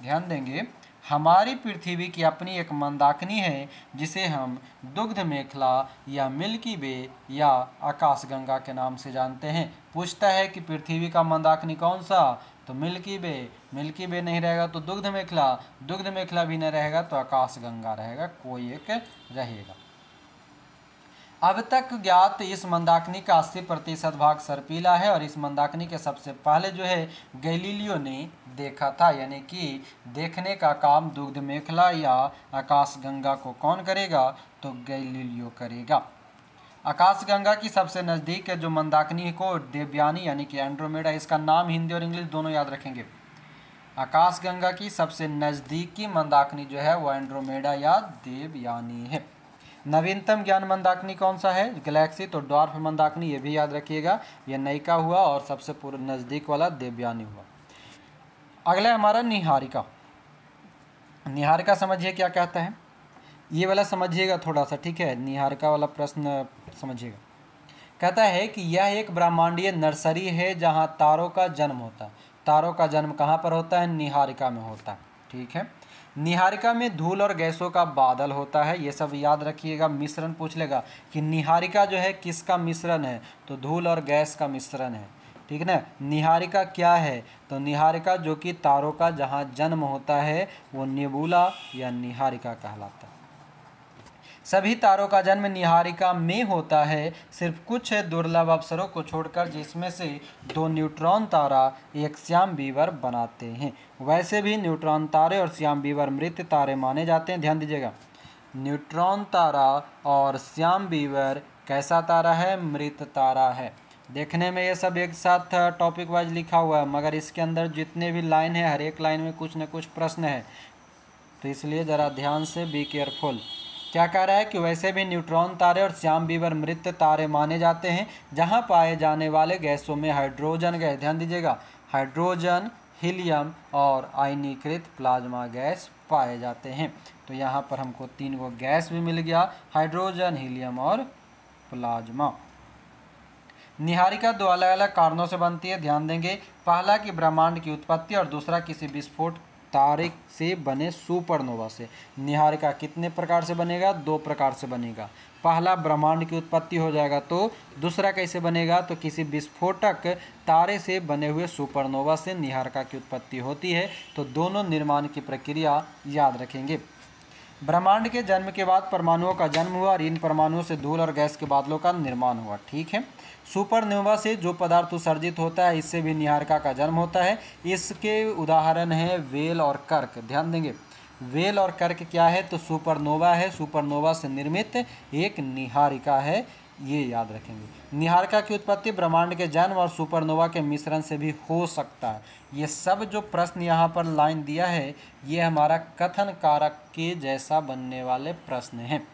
ध्यान देंगे हमारी पृथ्वी की अपनी एक मंदाकिनी है जिसे हम दुग्ध मेखला या मिल्की वे या आकाशगंगा के नाम से जानते हैं। पूछता है कि पृथ्वी का मंदाकिनी कौन सा, तो मिल्की वे नहीं रहेगा तो दुग्ध मेखला भी नहीं रहेगा तो आकाशगंगा रहेगा, कोई एक रहेगा। अब तक ज्ञात इस मंदाकिनी का 80% भाग सर्पीला है और इस मंदाकिनी के सबसे पहले जो है गैलीलियो ने देखा था, यानी कि देखने का काम दुग्ध मेखला या आकाशगंगा को कौन करेगा, तो गैलीलियो करेगा। आकाशगंगा की सबसे नज़दीक है जो मंदाकिनी को देवयानी यानी कि एंड्रोमेडा, इसका नाम हिंदी और इंग्लिश दोनों याद रखेंगे। आकाशगंगा की सबसे नज़दीकी मंदाकिनी जो है वो एंड्रोमेडा या देवयानी है। नवीनतम ज्ञान मंदाकिनी कौन सा है, गैलेक्सी, तो ड्वार्फ मंदाकिनी, ये भी याद रखिएगा, ये नयिका हुआ और सबसे पूर्व नज़दीक वाला देवयानी हुआ। अगला हमारा निहारिका। निहारिका समझिए क्या कहता है, ये वाला समझिएगा थोड़ा सा, ठीक है, निहारिका वाला प्रश्न समझिएगा। कहता है कि यह एक ब्रह्मांडीय नर्सरी है जहाँ तारों का जन्म होता है। तारों का जन्म कहाँ पर होता है, निहारिका में होता है, ठीक है। निहारिका में धूल और गैसों का बादल होता है, ये सब याद रखिएगा। मिश्रण पूछ लेगा कि निहारिका जो है किसका मिश्रण है, तो धूल और गैस का मिश्रण है, ठीक है ना। निहारिका क्या है, तो निहारिका जो कि तारों का जहाँ जन्म होता है वो नेबुला या निहारिका कहलाता है। सभी तारों का जन्म निहारिका में होता है, सिर्फ कुछ दुर्लभ अवसरों को छोड़कर जिसमें से 2 न्यूट्रॉन तारा एक श्याम बीवर बनाते हैं। वैसे भी न्यूट्रॉन तारे और श्याम बीवर मृत तारे माने जाते हैं। ध्यान दीजिएगा, न्यूट्रॉन तारा और श्याम बीवर कैसा तारा है, मृत तारा है। देखने में ये सब एक साथ टॉपिक वाइज लिखा हुआ है, मगर इसके अंदर जितने भी लाइन है हर एक लाइन में कुछ न कुछ प्रश्न है, तो इसलिए ज़रा ध्यान से बी केयरफुल। क्या कह रहा है कि वैसे भी न्यूट्रॉन तारे और श्याम बीवर मृत तारे माने जाते हैं जहां पाए जाने वाले गैसों में हाइड्रोजन गैस, ध्यान दीजिएगा, हाइड्रोजन, हीलियम और आयनीकृत प्लाज्मा गैस पाए जाते हैं। तो यहाँ पर हमको 3 गो गैस भी मिल गया, हाइड्रोजन, हीलियम और प्लाज्मा। निहारिका 2 अलग अलग कारणों से बनती है, ध्यान देंगे। पहला कि ब्रह्मांड की उत्पत्ति और दूसरा किसी विस्फोट तारे से बने सुपरनोवा से। निहारिका कितने प्रकार से बनेगा, 2 प्रकार से बनेगा। पहला ब्रह्मांड की उत्पत्ति हो जाएगा, तो दूसरा कैसे बनेगा, तो किसी विस्फोटक तारे से बने हुए सुपरनोवा से निहारिका की उत्पत्ति होती है। तो दोनों निर्माण की प्रक्रिया याद रखेंगे। ब्रह्मांड के जन्म के बाद परमाणुओं का जन्म हुआ और इन परमाणुओं से धूल और गैस के बादलों का निर्माण हुआ, ठीक है। सुपरनोवा से जो पदार्थ उत्सर्जित होता है इससे भी निहारिका का जन्म होता है। इसके उदाहरण हैं वेल और कर्क। ध्यान देंगे, वेल और कर्क क्या है, तो सुपरनोवा है, सुपरनोवा से निर्मित एक निहारिका है, ये याद रखेंगे। निहारिका की उत्पत्ति ब्रह्मांड के जन्म और सुपरनोवा के मिश्रण से भी हो सकता है। ये सब जो प्रश्न यहाँ पर लाइन दिया है ये हमारा कथन कारक के जैसा बनने वाले प्रश्न हैं।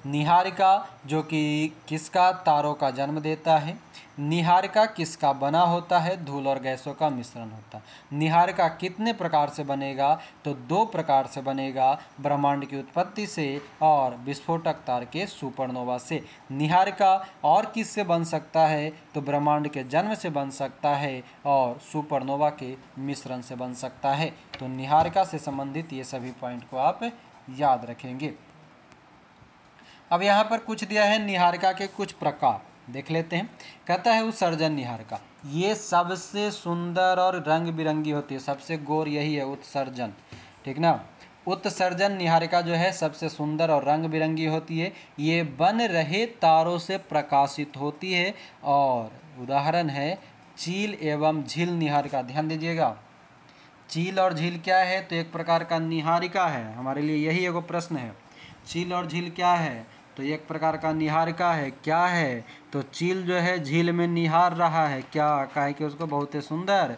निहारिका जो कि किसका, तारों का जन्म देता है। निहारिका किसका बना होता है, धूल और गैसों का मिश्रण होता है। निहारिका कितने प्रकार से बनेगा, तो 2 प्रकार से बनेगा, ब्रह्मांड की उत्पत्ति से और विस्फोटक तार के सुपरनोवा से। निहारिका और किससे बन सकता है, तो ब्रह्मांड के जन्म से बन सकता है और सुपरनोवा के मिश्रण से बन सकता है। तो निहारिका से संबंधित ये सभी पॉइंट को आप याद रखेंगे। अब यहाँ पर कुछ दिया है निहारिका के कुछ प्रकार, देख लेते हैं। कहता है उत्सर्जन निहारिका, ये सबसे सुंदर और रंग बिरंगी होती है, सबसे गोर यही है उत्सर्जन, ठीक ना। उत्सर्जन निहारिका जो है सबसे सुंदर और रंग बिरंगी होती है। ये बन रहे तारों से प्रकाशित होती है और उदाहरण है चील एवं झील निहारिका। ध्यान दीजिएगा, चील और झील क्या है, तो एक प्रकार का निहारिका है। हमारे लिए यही एगो प्रश्न है, चील और झील क्या है, तो एक प्रकार का निहारिका है। क्या है, तो चील जो है झील में निहार रहा है, क्या, काहे कि उसको बहुत ही सुंदर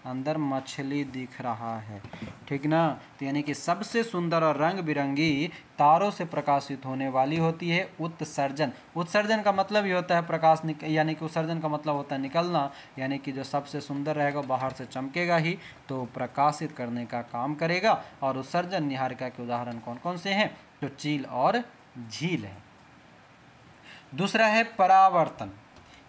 अंदर मछली दिख रहा है, ठीक ना। तो यानी कि सबसे सुंदर और रंग बिरंगी तारों से प्रकाशित होने वाली होती है उत्सर्जन। उत्सर्जन का मतलब ही होता है प्रकाश यानी कि उत्सर्जन का मतलब होता है निकलना, यानी कि जो सबसे सुंदर रहेगा बाहर से चमकेगा ही, तो प्रकाशित करने का काम करेगा। और उत्सर्जन निहारिका के उदाहरण कौन कौन से हैं? तो चील और झील है। दूसरा है परावर्तन।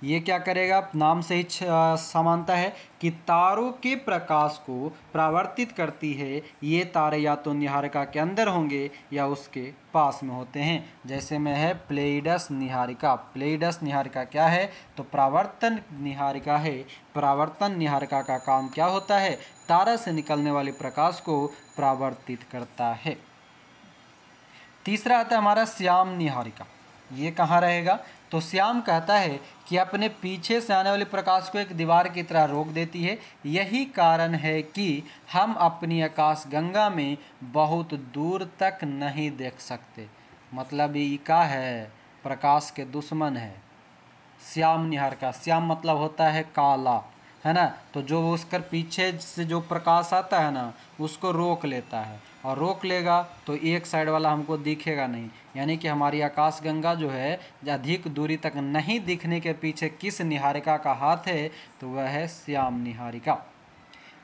ये क्या करेगा? नाम से ही समानता है कि तारों के प्रकाश को परावर्तित करती है। ये तारे या तो निहारिका के अंदर होंगे या उसके पास में होते हैं। जैसे में है प्लेइडस निहारिका। प्लेइडस निहारिका क्या है? तो परावर्तन निहारिका है। परावर्तन निहारिका का काम क्या होता है? तारा से निकलने वाले प्रकाश को परावर्तित करता है। तीसरा आता है हमारा श्याम निहारिका। ये कहाँ रहेगा? तो श्याम कहता है कि अपने पीछे से आने वाले प्रकाश को एक दीवार की तरह रोक देती है। यही कारण है कि हम अपनी आकाशगंगा में बहुत दूर तक नहीं देख सकते। मतलब ये का है? प्रकाश के दुश्मन है श्याम निहारिका। श्याम मतलब होता है काला, है ना। तो जो उसकर पीछे से जो प्रकाश आता है ना, उसको रोक लेता है, और रोक लेगा तो एक साइड वाला हमको दिखेगा नहीं। यानी कि हमारी आकाशगंगा जो है अधिक दूरी तक नहीं दिखने के पीछे किस निहारिका का हाथ है? तो वह है श्याम निहारिका।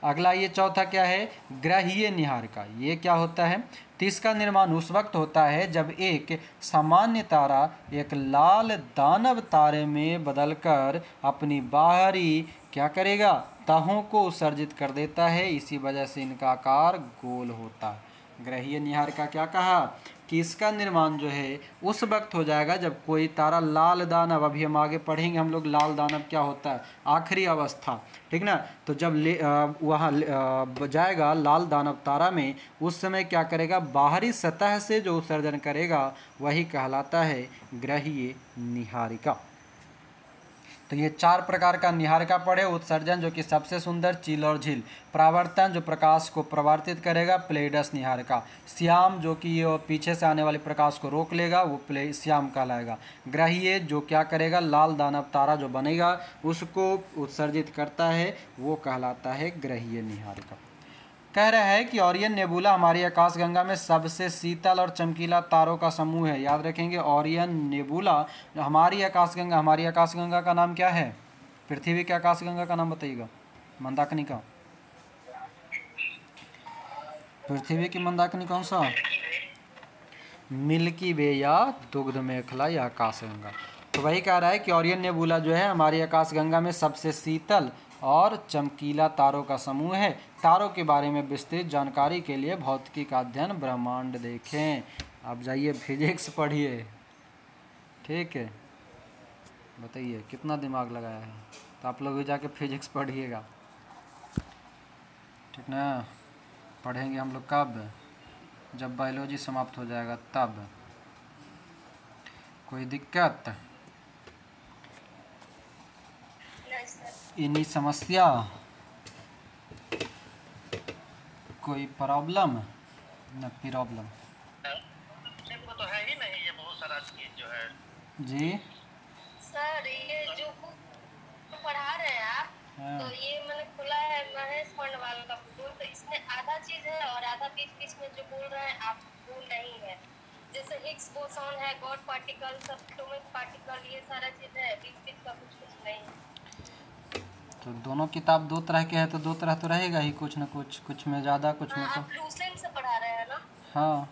अगला ये चौथा क्या है? ग्रहीय निहारिका। ये क्या होता है? तो इसका निर्माण उस वक्त होता है जब एक सामान्य तारा एक लाल दानव तारे में बदलकर अपनी बाहरी क्या करेगा? तहों को उत्सर्जित कर देता है। इसी वजह से इनका आकार गोल होता है। ग्रहीय निहारिका क्या कहा? कि इसका निर्माण जो है उस वक्त हो जाएगा जब कोई तारा लाल दानव, अभी हम आगे पढ़ेंगे हम लोग लाल दानव क्या होता है, आखिरी अवस्था, ठीक ना। तो जब वहाँ जाएगा लाल दानव तारा में, उस समय क्या करेगा? बाहरी सतह से जो उत्सर्जन करेगा वही कहलाता है ग्रहीय निहारिका। तो ये 4 प्रकार का निहारिका पढ़े। उत्सर्जन जो कि सबसे सुंदर, चील और झील। परावर्तन जो प्रकाश को परावर्तित करेगा, प्लेइडस निहारिका। श्याम जो कि पीछे से आने वाले प्रकाश को रोक लेगा, वो श्याम कहलाएगा। ग्रहीय जो क्या करेगा? लाल दानव तारा जो बनेगा उसको उत्सर्जित करता है, वो कहलाता है ग्रहीय निहारिका। कह रहा है कि ओरियन नेबुला हमारी आकाशगंगा में सबसे शीतल और चमकीला तारों का समूह है। याद रखेंगे, ओरियन नेबुला हमारी आकाशगंगा का नाम क्या है? पृथ्वी की आकाशगंगा का नाम बताइएगा। मंदाकिनी का। पृथ्वी की मंदाकिनी कौन सा? मिल्की वे या दुग्ध मेखला या आकाशगंगा। तो वही कह रहा है कि ओरियन नेबुला जो है हमारी आकाशगंगा में सबसे शीतल और चमकीला तारों का समूह है। तारों के बारे में विस्तृत जानकारी के लिए भौतिकी का अध्ययन ब्रह्मांड देखें। आप जाइए फिजिक्स पढ़िए, ठीक है। बताइए कितना दिमाग लगाया है? तो आप लोग भी जाके फिजिक्स पढ़िएगा, ठीक ना। पढ़ेंगे हम लोग कब? जब बायोलॉजी समाप्त हो जाएगा तब। कोई दिक्कत? इन्हीं समस्या? कोई प्रॉब्लम? न प्रॉब्लम तो है ही नहीं, ये बहुत सारा चीज जो है। जी सर ये जो बुक पढ़ा रहे हैं आप, हाँ। तो ये मैंने खुला है महेश पंडवाल का बुक, तो इसमें आधा चीज है और आधा बीच बीच में जो बोल रहे हैं आप वो नहीं है। जैसे हिग्स बोसॉन है, गॉड पार्टिकल, सबएटॉमिक पार्टिकल, ये सारा चीज है, बीच बीच का कुछ कुछ नहीं है। तो दोनों किताब 2 तरह के हैं, तो 2 तरह तो रहेगा ही, कुछ न कुछ, कुछ में ज़्यादा कुछ में आप लूसेंट से पढ़ा रहे हैं ना? हाँ।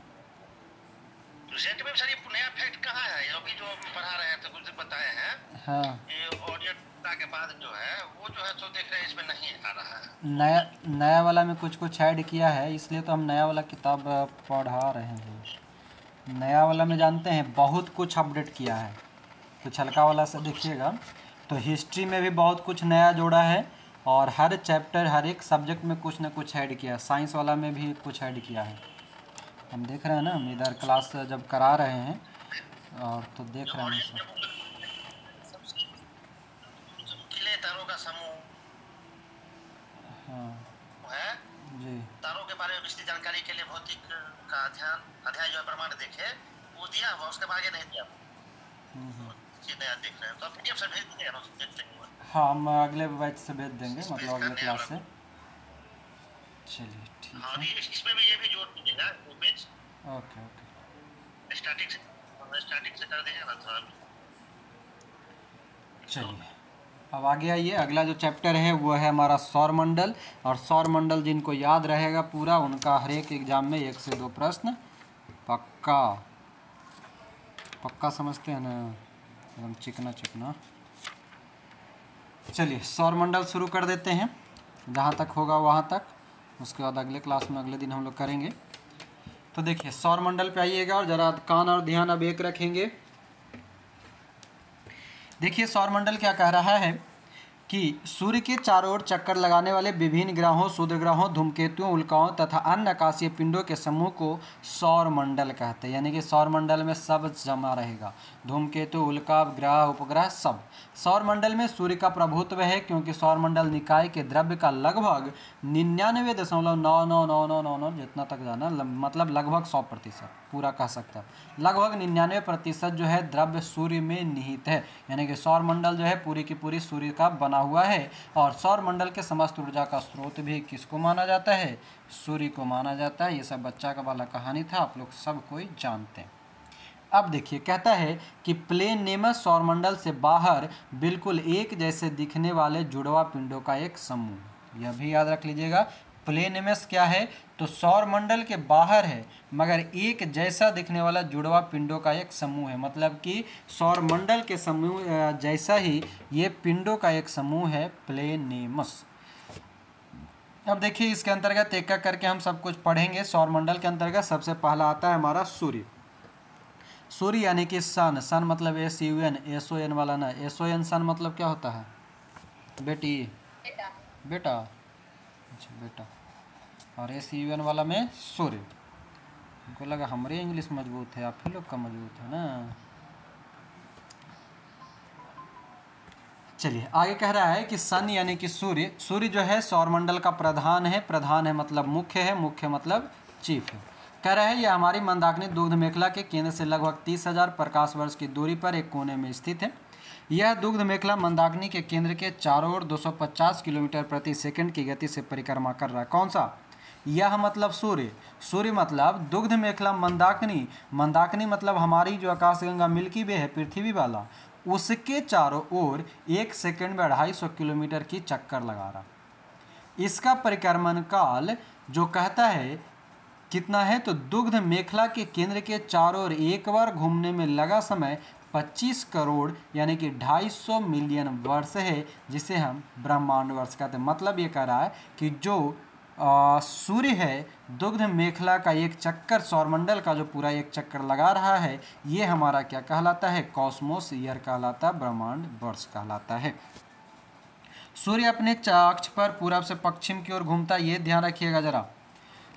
लूसेंट में सर ये नया फैक्ट कहाँ है? ये अभी जो पढ़ा रहे हैं तो कुछ बताए हैं, हाँ, ये ऑडियो के बाद जो है वो जो है तो देख रहे हैं इसमें नहीं आ रहा है। नया वाला में कुछ कुछ ऐड किया है, इसलिए तो हम नया वाला किताब पढ़ा रहे हैं। नया वाला में जानते हैं बहुत कुछ अपडेट किया है। कुछ हल्का वाला से देखिएगा तो हिस्ट्री में भी बहुत कुछ नया जोड़ा है, और हर चैप्टर हर एक सब्जेक्ट में कुछ ना कुछ ऐड किया है। साइंस वाला में भी कुछ ऐड किया है। हम देख रहे हैं ना, हम इधर क्लास जब करा रहे हैं और तो देख रहे हैं सब। चमकीले तारों का समूह हाँ है जी। तारों के बारे में विस्तृत जानकारी के लिए भौतिक का अध्याय जो है प्रमाण देखे, वो दिया हुआ, उसके आगे नहीं दिया। नया देख रहे हैं तो आप पीडीएफ से भेज दीजिएगा ना, देख लेंगे। हाँ, हम अगले बैच से भेज देंगे, मतलब अगले क्लास से। चलिए ठीक हाँ, है। इसमें भी ये भी जोड़ दीजिएगा वो पेज। ओके ओके स्टार्टिंग से कर दीजिए ना थोड़ा। चलिए अब आगे आइए। अगला जो चैप्टर है वो है हमारा सौरमंडल। और सौरमंडल जिनको याद रहेगा पूरा, उनका हर एक एग्जाम में 1 से 2 प्रश्न पक्का पक्का समझते हैं ना, एकदम चिकना चिकना। चलिए सौरमंडल शुरू कर देते हैं, जहाँ तक होगा वहाँ तक, उसके बाद अगले क्लास में अगले दिन हम लोग करेंगे। तो देखिए सौरमंडल पे आइएगा और ज़रा कान और ध्यान अब एक रखेंगे। देखिए सौरमंडल क्या कह रहा है कि सूर्य के चारों ओर चक्कर लगाने वाले विभिन्न ग्रहों, क्षुद्र ग्रहों, धूमकेतुओं, उल्काओं तथा अन्य आकाशीय पिंडों के समूह को सौरमंडल कहते हैं। यानी कि सौरमंडल में सब जमा रहेगा, धूमकेतु, उल्का, ग्रह, उपग्रह सब। सौरमंडल में सूर्य का प्रभुत्व है क्योंकि सौरमंडल निकाय के द्रव्य का लगभग 99.9999 जितना तक जाना, मतलब लगभग 100% पूरा कह सकते हैं। लगभग 99% जो है द्रव्य सूर्य में निहित है। यानी कि सौरमंडल जो है पूरी की पूरी सूर्य का बना हुआ है। और सौरमंडल के समस्त ऊर्जा का स्रोत भी किसको माना जाता है? सूर्य को माना जाता है। ये सब बच्चा का वाला कहानी था, आप लोग सब कोई जानते हैं। अब देखिए कहता है कि प्लेनेमस सौरमंडल से बाहर बिल्कुल एक जैसे दिखने वाले जुड़वा पिंडों का एक समूह। यह भी याद रख लीजिएगा, प्लेनेमस क्या है? तो सौरमंडल के बाहर है मगर एक जैसा दिखने वाला जुड़वा पिंडों का एक समूह है। मतलब कि सौरमंडल के समूह जैसा ही ये पिंडों का एक समूह है प्लेनेमस। अब देखिए इसके अंतर्गत एक एक करके हम सब कुछ पढ़ेंगे। सौरमंडल के अंतर्गत सबसे पहला आता है हमारा सूर्य। सूर्य यानी कि सन, सन मतलब SUN, SON वाला ना, SON सन मतलब क्या होता है बेटी? बेटा, अच्छा बेटा। और SUN वाला में सूर्य। हमको लगा हमारे इंग्लिश मजबूत है, आप ही लोग का मजबूत है ना। चलिए आगे कह रहा है कि सन यानी कि सूर्य। सूर्य जो है सौरमंडल का प्रधान है। प्रधान है मतलब मुख्य है, मुख्य मतलब चीफ है। कह रहा है यह हमारी मंदाकिनी दुग्ध मेखला के केंद्र से लगभग 30,000 प्रकाश वर्ष की दूरी पर एक कोने में स्थित है। यह दुग्ध मेखला मंदाकिनी के केंद्र के चारों ओर 250 किलोमीटर प्रति सेकंड की गति से परिक्रमा कर रहा है। कौन सा? यह मतलब सूर्य। सूर्य मतलब दुग्ध मेखला मंदाकिनी। मंदाकिनी मतलब हमारी जो आकाशगंगा मिल्की वे है पृथ्वी वाला, उसके चारों ओर 1 सेकंड में 250 किलोमीटर की चक्कर लगा रहा। इसका परिक्रमण काल जो कहता है कितना है? तो दुग्ध मेखला के केंद्र के चारों ओर एक बार घूमने में लगा समय 25 करोड़ यानी कि 250 मिलियन वर्ष है, जिसे हम ब्रह्मांड वर्ष कहते हैं। मतलब ये कह रहा है कि जो सूर्य है दुग्ध मेखला का एक चक्कर, सौरमंडल का जो पूरा एक चक्कर लगा रहा है, ये हमारा क्या कहलाता है? कॉस्मोस ईयर कहलाता है, ब्रह्मांड वर्ष कहलाता है। सूर्य अपने अक्ष पर पूरब से पश्चिम की ओर घूमता है। ये ध्यान रखिएगा जरा,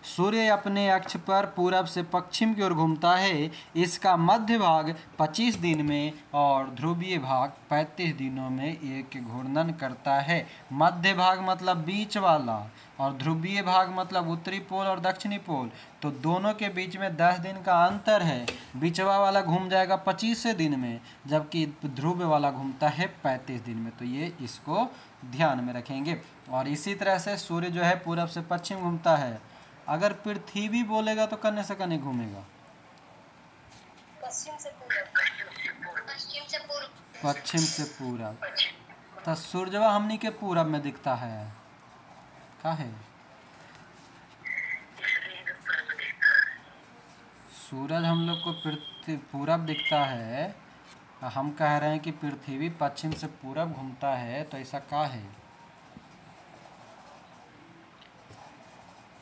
सूर्य अपने अक्ष पर पूरब से पश्चिम की ओर घूमता है। इसका मध्य भाग 25 दिन में और ध्रुवीय भाग 35 दिनों में एक घूर्णन करता है। मध्य भाग मतलब बीच वाला और ध्रुवीय भाग मतलब उत्तरी पोल और दक्षिणी पोल। तो दोनों के बीच में 10 दिन का अंतर है। बीचवा वाला घूम जाएगा 25 दिन में, जबकि ध्रुव वाला घूमता है 35 दिन में। तो ये इसको ध्यान में रखेंगे। और इसी तरह से सूर्य जो है पूरब से पश्चिम घूमता है। अगर पृथ्वी बोलेगा तो कन्ने से कन्ने घूमेगा? पश्चिम से पूरब। पश्चिम से पूरब। तो सूर्यवा हमनी के पूरब में दिखता है, का है? सूरज हम लोग को पूरब दिखता है। हम कह रहे हैं कि पृथ्वी पश्चिम से पूरब घूमता है, तो ऐसा का है?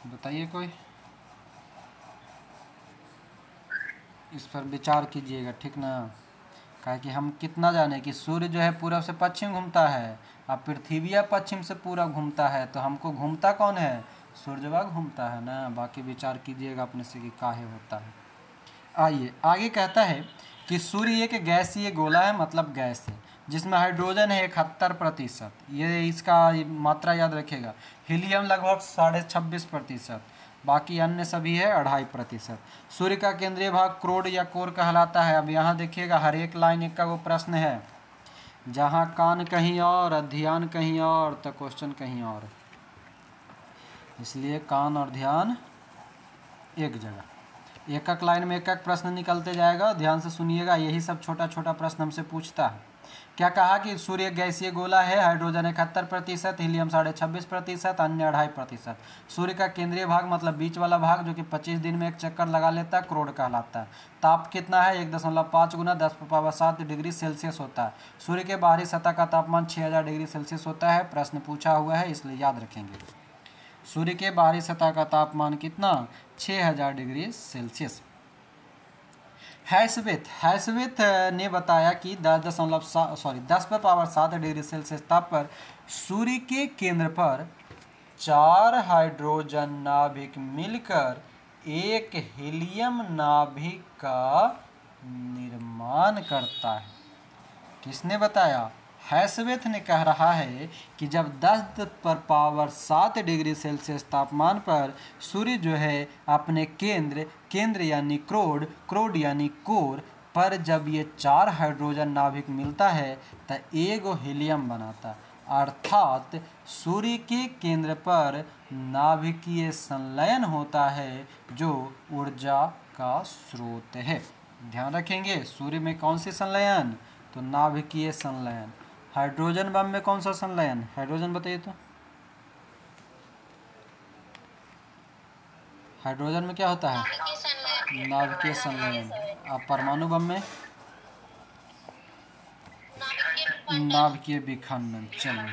बताइए कोई, इस पर विचार कीजिएगा, ठीक ना? कहा कि हम कितना जाने कि सूर्य जो है पूरब से पश्चिम घूमता है और पृथ्वी पश्चिम से पूरब घूमता है। तो हमको घूमता कौन है? सूर्यवा घूमता है ना। बाकी विचार कीजिएगा अपने से कि काहे होता है। आइए आगे कहता है कि सूर्य एक गैसीय गोला है, मतलब गैस है, जिसमें हाइड्रोजन है 71%। ये इसका मात्रा याद रखिएगा। हीलियम लगभग 26.5%, बाकी अन्य सभी है 2.5%। सूर्य का केंद्रीय भाग क्रोड या कोर कहलाता है। अब यहाँ देखिएगा हर एक लाइन एक का वो प्रश्न है, जहाँ कान कहीं और ध्यान कहीं और तो क्वेश्चन कहीं और। इसलिए कान और ध्यान एक जगह। एक एक लाइन में एक एक प्रश्न निकलते जाएगा, ध्यान से सुनिएगा। यही सब छोटा छोटा प्रश्न हमसे पूछता है। क्या कहा कि सूर्य गैसीय गोला है, हाइड्रोजन 71%, हीलियम 26.5%, अन्य 2.5%। सूर्य का केंद्रीय भाग मतलब बीच वाला भाग जो कि 25 दिन में एक चक्कर लगा लेता है, क्रोड कहलाता है। ताप कितना है? 1.5 गुना 10⁻7 डिग्री सेल्सियस होता है। सूर्य के बाहरी सतह का तापमान 6000 डिग्री सेल्सियस होता है। प्रश्न पूछा हुआ है इसलिए याद रखेंगे। सूर्य के बाहरी सतह का तापमान कितना? 6000 डिग्री सेल्सियस। हैसविथ ने बताया कि 10⁻7 डिग्री सेल्सियस ताप पर सूर्य के केंद्र पर 4 हाइड्रोजन नाभिक मिलकर एक हीलियम नाभिक का निर्माण करता है। किसने बताया? हैसविथ ने कह रहा है कि जब 10⁻7 डिग्री सेल्सियस तापमान पर सूर्य जो है अपने केंद्र यानी क्रोड यानी कोर पर जब ये 4 हाइड्रोजन नाभिक मिलता है तो एगो हीलियम बनाता है। अर्थात सूर्य के केंद्र पर नाभिकीय संलयन होता है जो ऊर्जा का स्रोत है। ध्यान रखेंगे, सूर्य में कौन सी संलयन? तो नाभिकीय संलयन। हाइड्रोजन बम में कौन सा संलयन? हाइड्रोजन बताइए तो। हाइड्रोजन में क्या होता है? नाभिकीय संलयन। अब परमाणु बम में नाभिकीय विखंडन। चलिए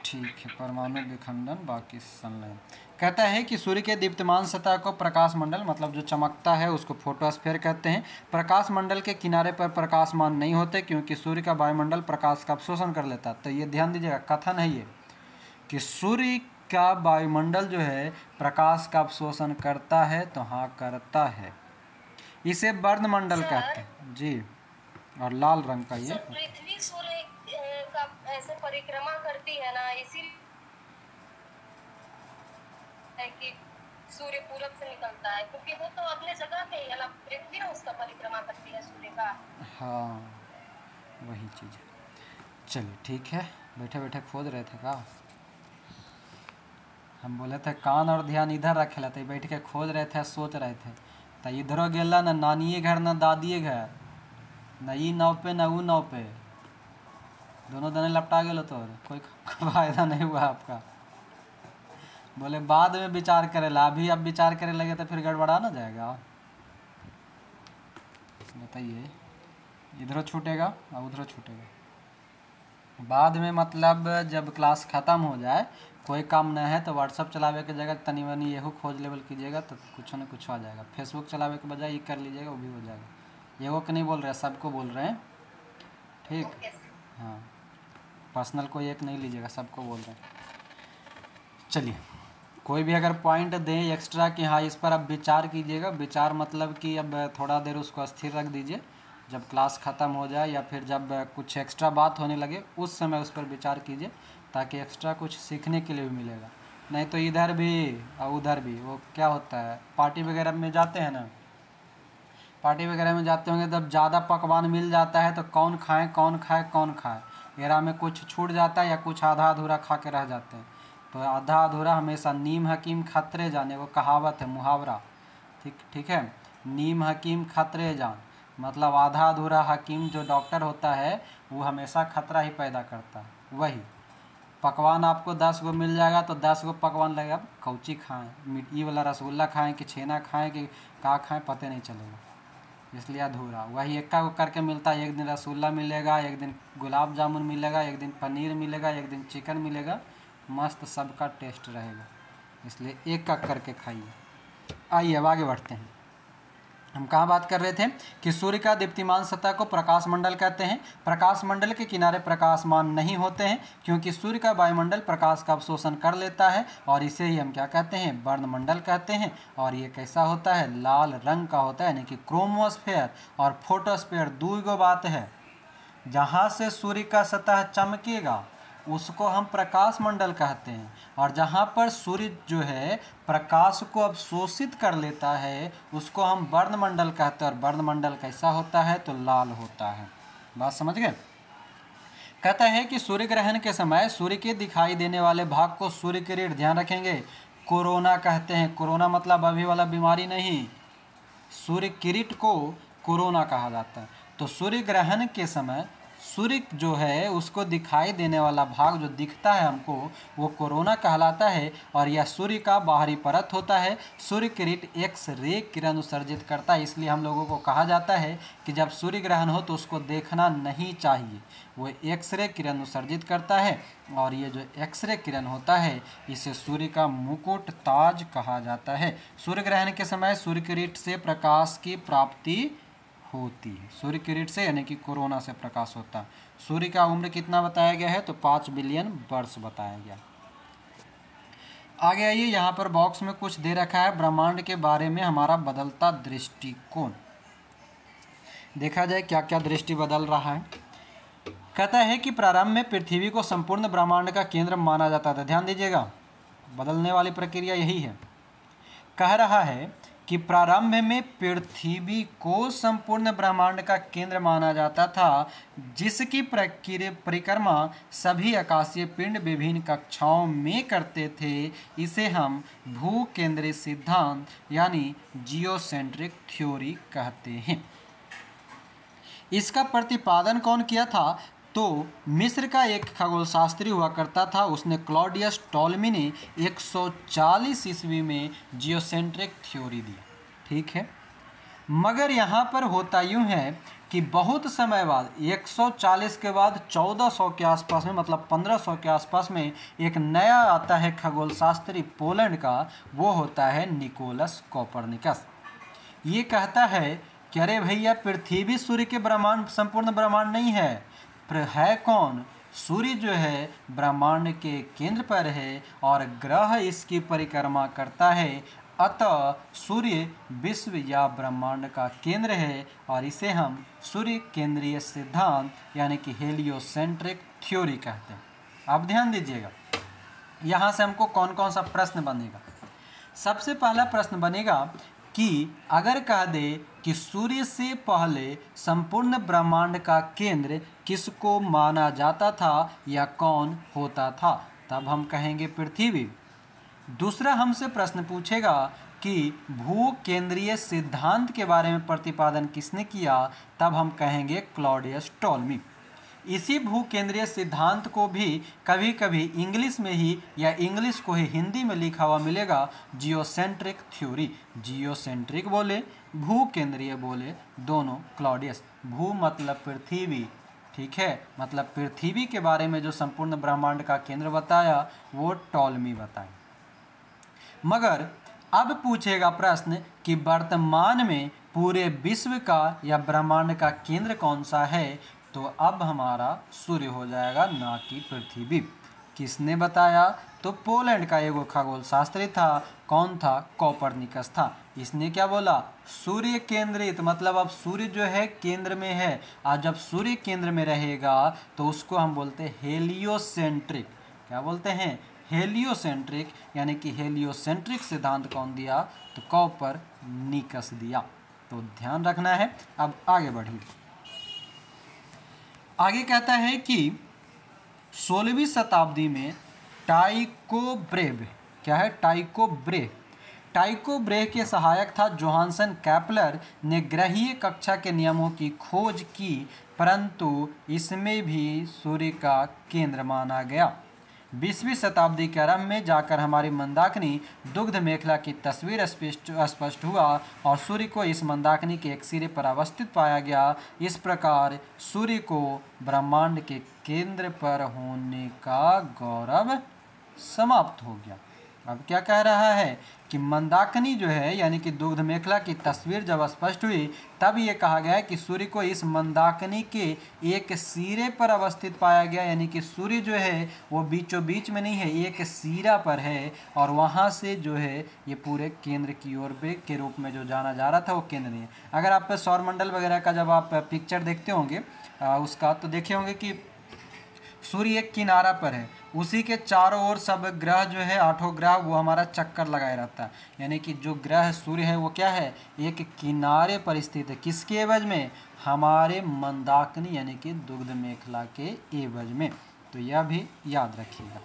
ठीक है, परमाणु विखंडन बाकी संलयन। कहता है कि सूर्य के दीप्तमान सतह को प्रकाश मंडल मतलब जो चमकता है उसको फोटोस्फीयर कहते हैं। प्रकाश मंडल के किनारे पर प्रकाशमान नहीं होते क्योंकि सूर्य का वायुमंडल प्रकाश का अवशोषण कर लेता है। तो ये ध्यान दीजिएगा, कथन है ये कि सूर्य का वायुमंडल जो है प्रकाश का अवशोषण करता है। तो हाँ, करता है। इसे वर्णमंडल कहते हैं जी। और लाल रंग का ये पृथ्वी सूर्य का ऐसे परिक्रमा करती है ना, इसी है कि सूर्य पूरब से निकलता है क्योंकि वो तो अपने जगह पे ही है ना, पृथ्वी उसका परिक्रमा करती है सूर्य का। हाँ, वही चीज़ है। चलिए ठीक है, बैठे बैठे खोज रहे थे का? हम बोले थे कान और ध्यान इधर रखे लेते, बैठ के खोज रहे थे, सोच रहे थे। तो इधरों गेला ना नानिए घर ना दादिए घर, न ई नाव पे न ऊ नाव पे, दोनों दने लपटा गए तो कोई फायदा नहीं हुआ आपका। बोले बाद में विचार करेला, अभी अब विचार करे लगे तो फिर गड़बड़ा ना जाएगा। बताइए, इधरों छूटेगा और उधरों छूटेगा। बाद में मतलब जब क्लास ख़त्म हो जाए, कोई काम न है तो व्हाट्सअप चलावे के जगह तनी मनी यहू खोज लेवल कीजिएगा तो कुछ न कुछ आ जाएगा। फेसबुक चलावे के बजाय ये कर लीजिएगा, वो भी हो जाएगा। एगो को नहीं बोल रहे, सबको बोल रहे हैं, ठीक? हाँ, पर्सनल कोई एक नहीं लीजिएगा, सबको बोल रहे हैं। चलिए, कोई भी अगर पॉइंट दें एक्स्ट्रा कि हाँ इस पर अब विचार कीजिएगा, विचार मतलब कि अब थोड़ा देर उसको स्थिर रख दीजिए, जब क्लास ख़त्म हो जाए या फिर जब कुछ एक्स्ट्रा बात होने लगे उस समय उस पर विचार कीजिए, ताकि एक्स्ट्रा कुछ सीखने के लिए भी मिलेगा। नहीं तो इधर भी और उधर भी वो क्या होता है, पार्टी वगैरह में जाते हैं ना, पार्टी वगैरह में जाते होंगे तब ज़्यादा पकवान मिल जाता है तो कौन खाए कौन खाए कौन खाए, एरा में कुछ छूट जाता है या कुछ आधा अधूरा खा के रह जाते हैं। तो आधा अधूरा हमेशा नीम हकीम खतरे जाने, वो कहावत है, मुहावरा, ठीक है। नीम हकीम खतरे जान मतलब आधा अधूरा हकीम जो डॉक्टर होता है वो हमेशा खतरा ही पैदा करता है। वही पकवान आपको 10 गो मिल जाएगा तो 10 गो पकवान लगेगा, कौची खाएँ, ये वाला रसगुल्ला खाएँ कि छेना खाएँ कि का खाएँ पता नहीं चलेगा, इसलिए अधूरा। वही एक का करके मिलता है, एक दिन रसगुल्ला मिलेगा, एक दिन गुलाब जामुन मिलेगा, एक दिन पनीर मिलेगा, एक दिन चिकन मिलेगा, मस्त सबका टेस्ट रहेगा, इसलिए एक का करके खाइए। आइए अब आगे बढ़ते हैं। हम कहाँ बात कर रहे थे कि सूर्य का दीप्तिमान सतह को प्रकाश मंडल कहते हैं। प्रकाश मंडल के किनारे प्रकाशमान नहीं होते हैं क्योंकि सूर्य का वायुमंडल प्रकाश का अवशोषण कर लेता है और इसे ही हम क्या कहते हैं, वर्णमंडल कहते हैं। और ये कैसा होता है, लाल रंग का होता है, यानी कि क्रोमोस्फेयर और फोटोस्फेयर दो गो बात है। जहाँ से सूर्य का सतह चमकेगा उसको हम प्रकाश मंडल कहते हैं, और जहाँ पर सूर्य जो है प्रकाश को अवशोषित कर लेता है उसको हम वर्णमंडल कहते हैं। और वर्णमंडल कैसा होता है, तो लाल होता है। बात समझ गए? कहता है कि सूर्य ग्रहण के समय सूर्य के दिखाई देने वाले भाग को सूर्य किरण, ध्यान रखेंगे, कोरोना कहते हैं। कोरोना मतलब अभी वाला बीमारी नहीं, सूर्य किरीट को कोरोना कहा जाता है। तो सूर्य ग्रहण के समय सूर्य जो है उसको दिखाई देने वाला भाग जो दिखता है हमको वो कोरोना कहलाता है। और यह सूर्य का बाहरी परत होता है। सूर्य किरीट एक्स रे किरण उत्सर्जित करता है, इसलिए हम लोगों को कहा जाता है कि जब सूर्य ग्रहण हो तो उसको देखना नहीं चाहिए, वो एक्स रे किरण उत्सर्जित करता है। और ये जो एक्स रे किरण होता है इसे सूर्य का मुकुट ताज कहा जाता है। सूर्य ग्रहण के समय सूर्य किरीट से प्रकाश की प्राप्ति होती है, सूर्य किरीट से यानी कि कोरोना से प्रकाश होता है। सूर्य का उम्र कितना बताया गया है, तो 5 बिलियन वर्ष बताया गया। आगे आइए, यहाँ पर बॉक्स में कुछ दे रखा है, ब्रह्मांड के बारे में हमारा बदलता दृष्टिकोण। देखा जाए क्या क्या दृष्टि बदल रहा है। कहता है कि प्रारंभ में पृथ्वी को संपूर्ण ब्रह्मांड का केंद्र माना जाता था। ध्यान दीजिएगा, बदलने वाली प्रक्रिया यही है। कह रहा है कि प्रारंभ में पृथ्वी को संपूर्ण ब्रह्मांड का केंद्र माना जाता था, जिसकी परिक्रमा सभी आकाशीय पिंड विभिन्न कक्षाओं में करते थे। इसे हम भू केंद्रीय सिद्धांत यानी जियोसेंट्रिक थ्योरी कहते हैं। इसका प्रतिपादन कौन किया था, तो मिस्र का एक खगोलशास्त्री हुआ करता था, उसने क्लॉडियस टॉलमी ने 140 ईस्वी में जियोसेंट्रिक थ्योरी दी। ठीक है, मगर यहाँ पर होता यूँ है कि बहुत समय बाद 140 के बाद 1400 के आसपास में, मतलब 1500 के आसपास में एक नया आता है खगोलशास्त्री पोलैंड का, वो होता है निकोलस कोपरनिकस। ये कहता है कि अरे भैया पृथ्वी सूर्य के ब्रह्मांड संपूर्ण ब्रह्मांड नहीं है कौन, सूर्य जो है ब्रह्मांड के केंद्र पर है और ग्रह इसकी परिक्रमा करता है। अतः सूर्य विश्व या ब्रह्मांड का केंद्र है और इसे हम सूर्य केंद्रीय सिद्धांत यानी कि हेलियोसेंट्रिक थ्योरी कहते हैं। अब ध्यान दीजिएगा, यहाँ से हमको कौन कौन सा प्रश्न बनेगा। सबसे पहला प्रश्न बनेगा कि अगर कह दे कि सूर्य से पहले संपूर्ण ब्रह्मांड का केंद्र किसको माना जाता था या कौन होता था, तब हम कहेंगे पृथ्वी। दूसरा हमसे प्रश्न पूछेगा कि भू केंद्रीय सिद्धांत के बारे में प्रतिपादन किसने किया, तब हम कहेंगे क्लॉडियस टॉलमी। इसी भू केंद्रीय सिद्धांत को भी कभी कभी इंग्लिश में ही या इंग्लिश को ही हिंदी में लिखा हुआ मिलेगा जियोसेंट्रिक थ्योरी। जियोसेंट्रिक बोले, भू केंद्रीय बोले, दोनों क्लॉडियस। भू मतलब पृथ्वी, ठीक है, मतलब पृथ्वी के बारे में जो संपूर्ण ब्रह्मांड का केंद्र बताया वो टॉलमी बताए। मगर अब पूछेगा प्रश्न कि वर्तमान में पूरे विश्व का या ब्रह्मांड का केंद्र कौन सा है, तो अब हमारा सूर्य हो जाएगा, ना कि पृथ्वी। किसने बताया, तो पोलैंड का एगो खगोलशास्त्री था। कौन था, कोपरनिकस था। इसने क्या बोला, सूर्य केंद्रित, मतलब अब सूर्य जो है केंद्र में है और जब सूर्य केंद्र में रहेगा तो उसको हम बोलते हैं हेलियोसेंट्रिक। क्या बोलते हैं, हेलियोसेंट्रिक, यानी कि हेलियोसेंट्रिक सिद्धांत कौन दिया, तो कोपरनिकस दिया। तो ध्यान रखना है। अब आगे बढ़िए, आगे कहता है कि 16वीं शताब्दी में टाइको ब्रेव, क्या है, टाइको ब्रेव के सहायक था जोहानसन केपलर ने ग्रहीय कक्षा के नियमों की खोज की, परंतु इसमें भी सूर्य का केंद्र माना गया। 20वीं शताब्दी के आरंभ में जाकर हमारी मंदाकिनी दुग्ध मेखला की तस्वीर स्पष्ट हुआ और सूर्य को इस मंदाकिनी के एक सिरे पर अवस्थित पाया गया। इस प्रकार सूर्य को ब्रह्मांड के केंद्र पर होने का गौरव समाप्त हो गया। अब क्या कह रहा है कि मंदाकिनी जो है यानी कि दुग्ध मेखला की तस्वीर जब स्पष्ट हुई तब ये कहा गया कि सूर्य को इस मंदाकिनी के एक सिरे पर अवस्थित पाया गया, यानी कि सूर्य जो है वो बीचों बीच में नहीं है, एक सिरा पर है और वहाँ से जो है ये पूरे केंद्र की ओर के रूप में जो जाना जा रहा था वो केंद्र नहीं है। अगर आप सौरमंडल वगैरह का जब आप पिक्चर देखते होंगे उसका, तो देखे होंगे कि सूर्य एक किनारा पर है, उसी के चारों ओर सब ग्रह जो है 8 ग्रह वो हमारा चक्कर लगाए रहता है, यानी कि जो ग्रह सूर्य है वो क्या है, एक किनारे पर स्थित है। किसके एवज में, हमारे मंदाकिनी यानी कि दुग्ध मेखला के एवज में। तो यह भी याद रखिएगा।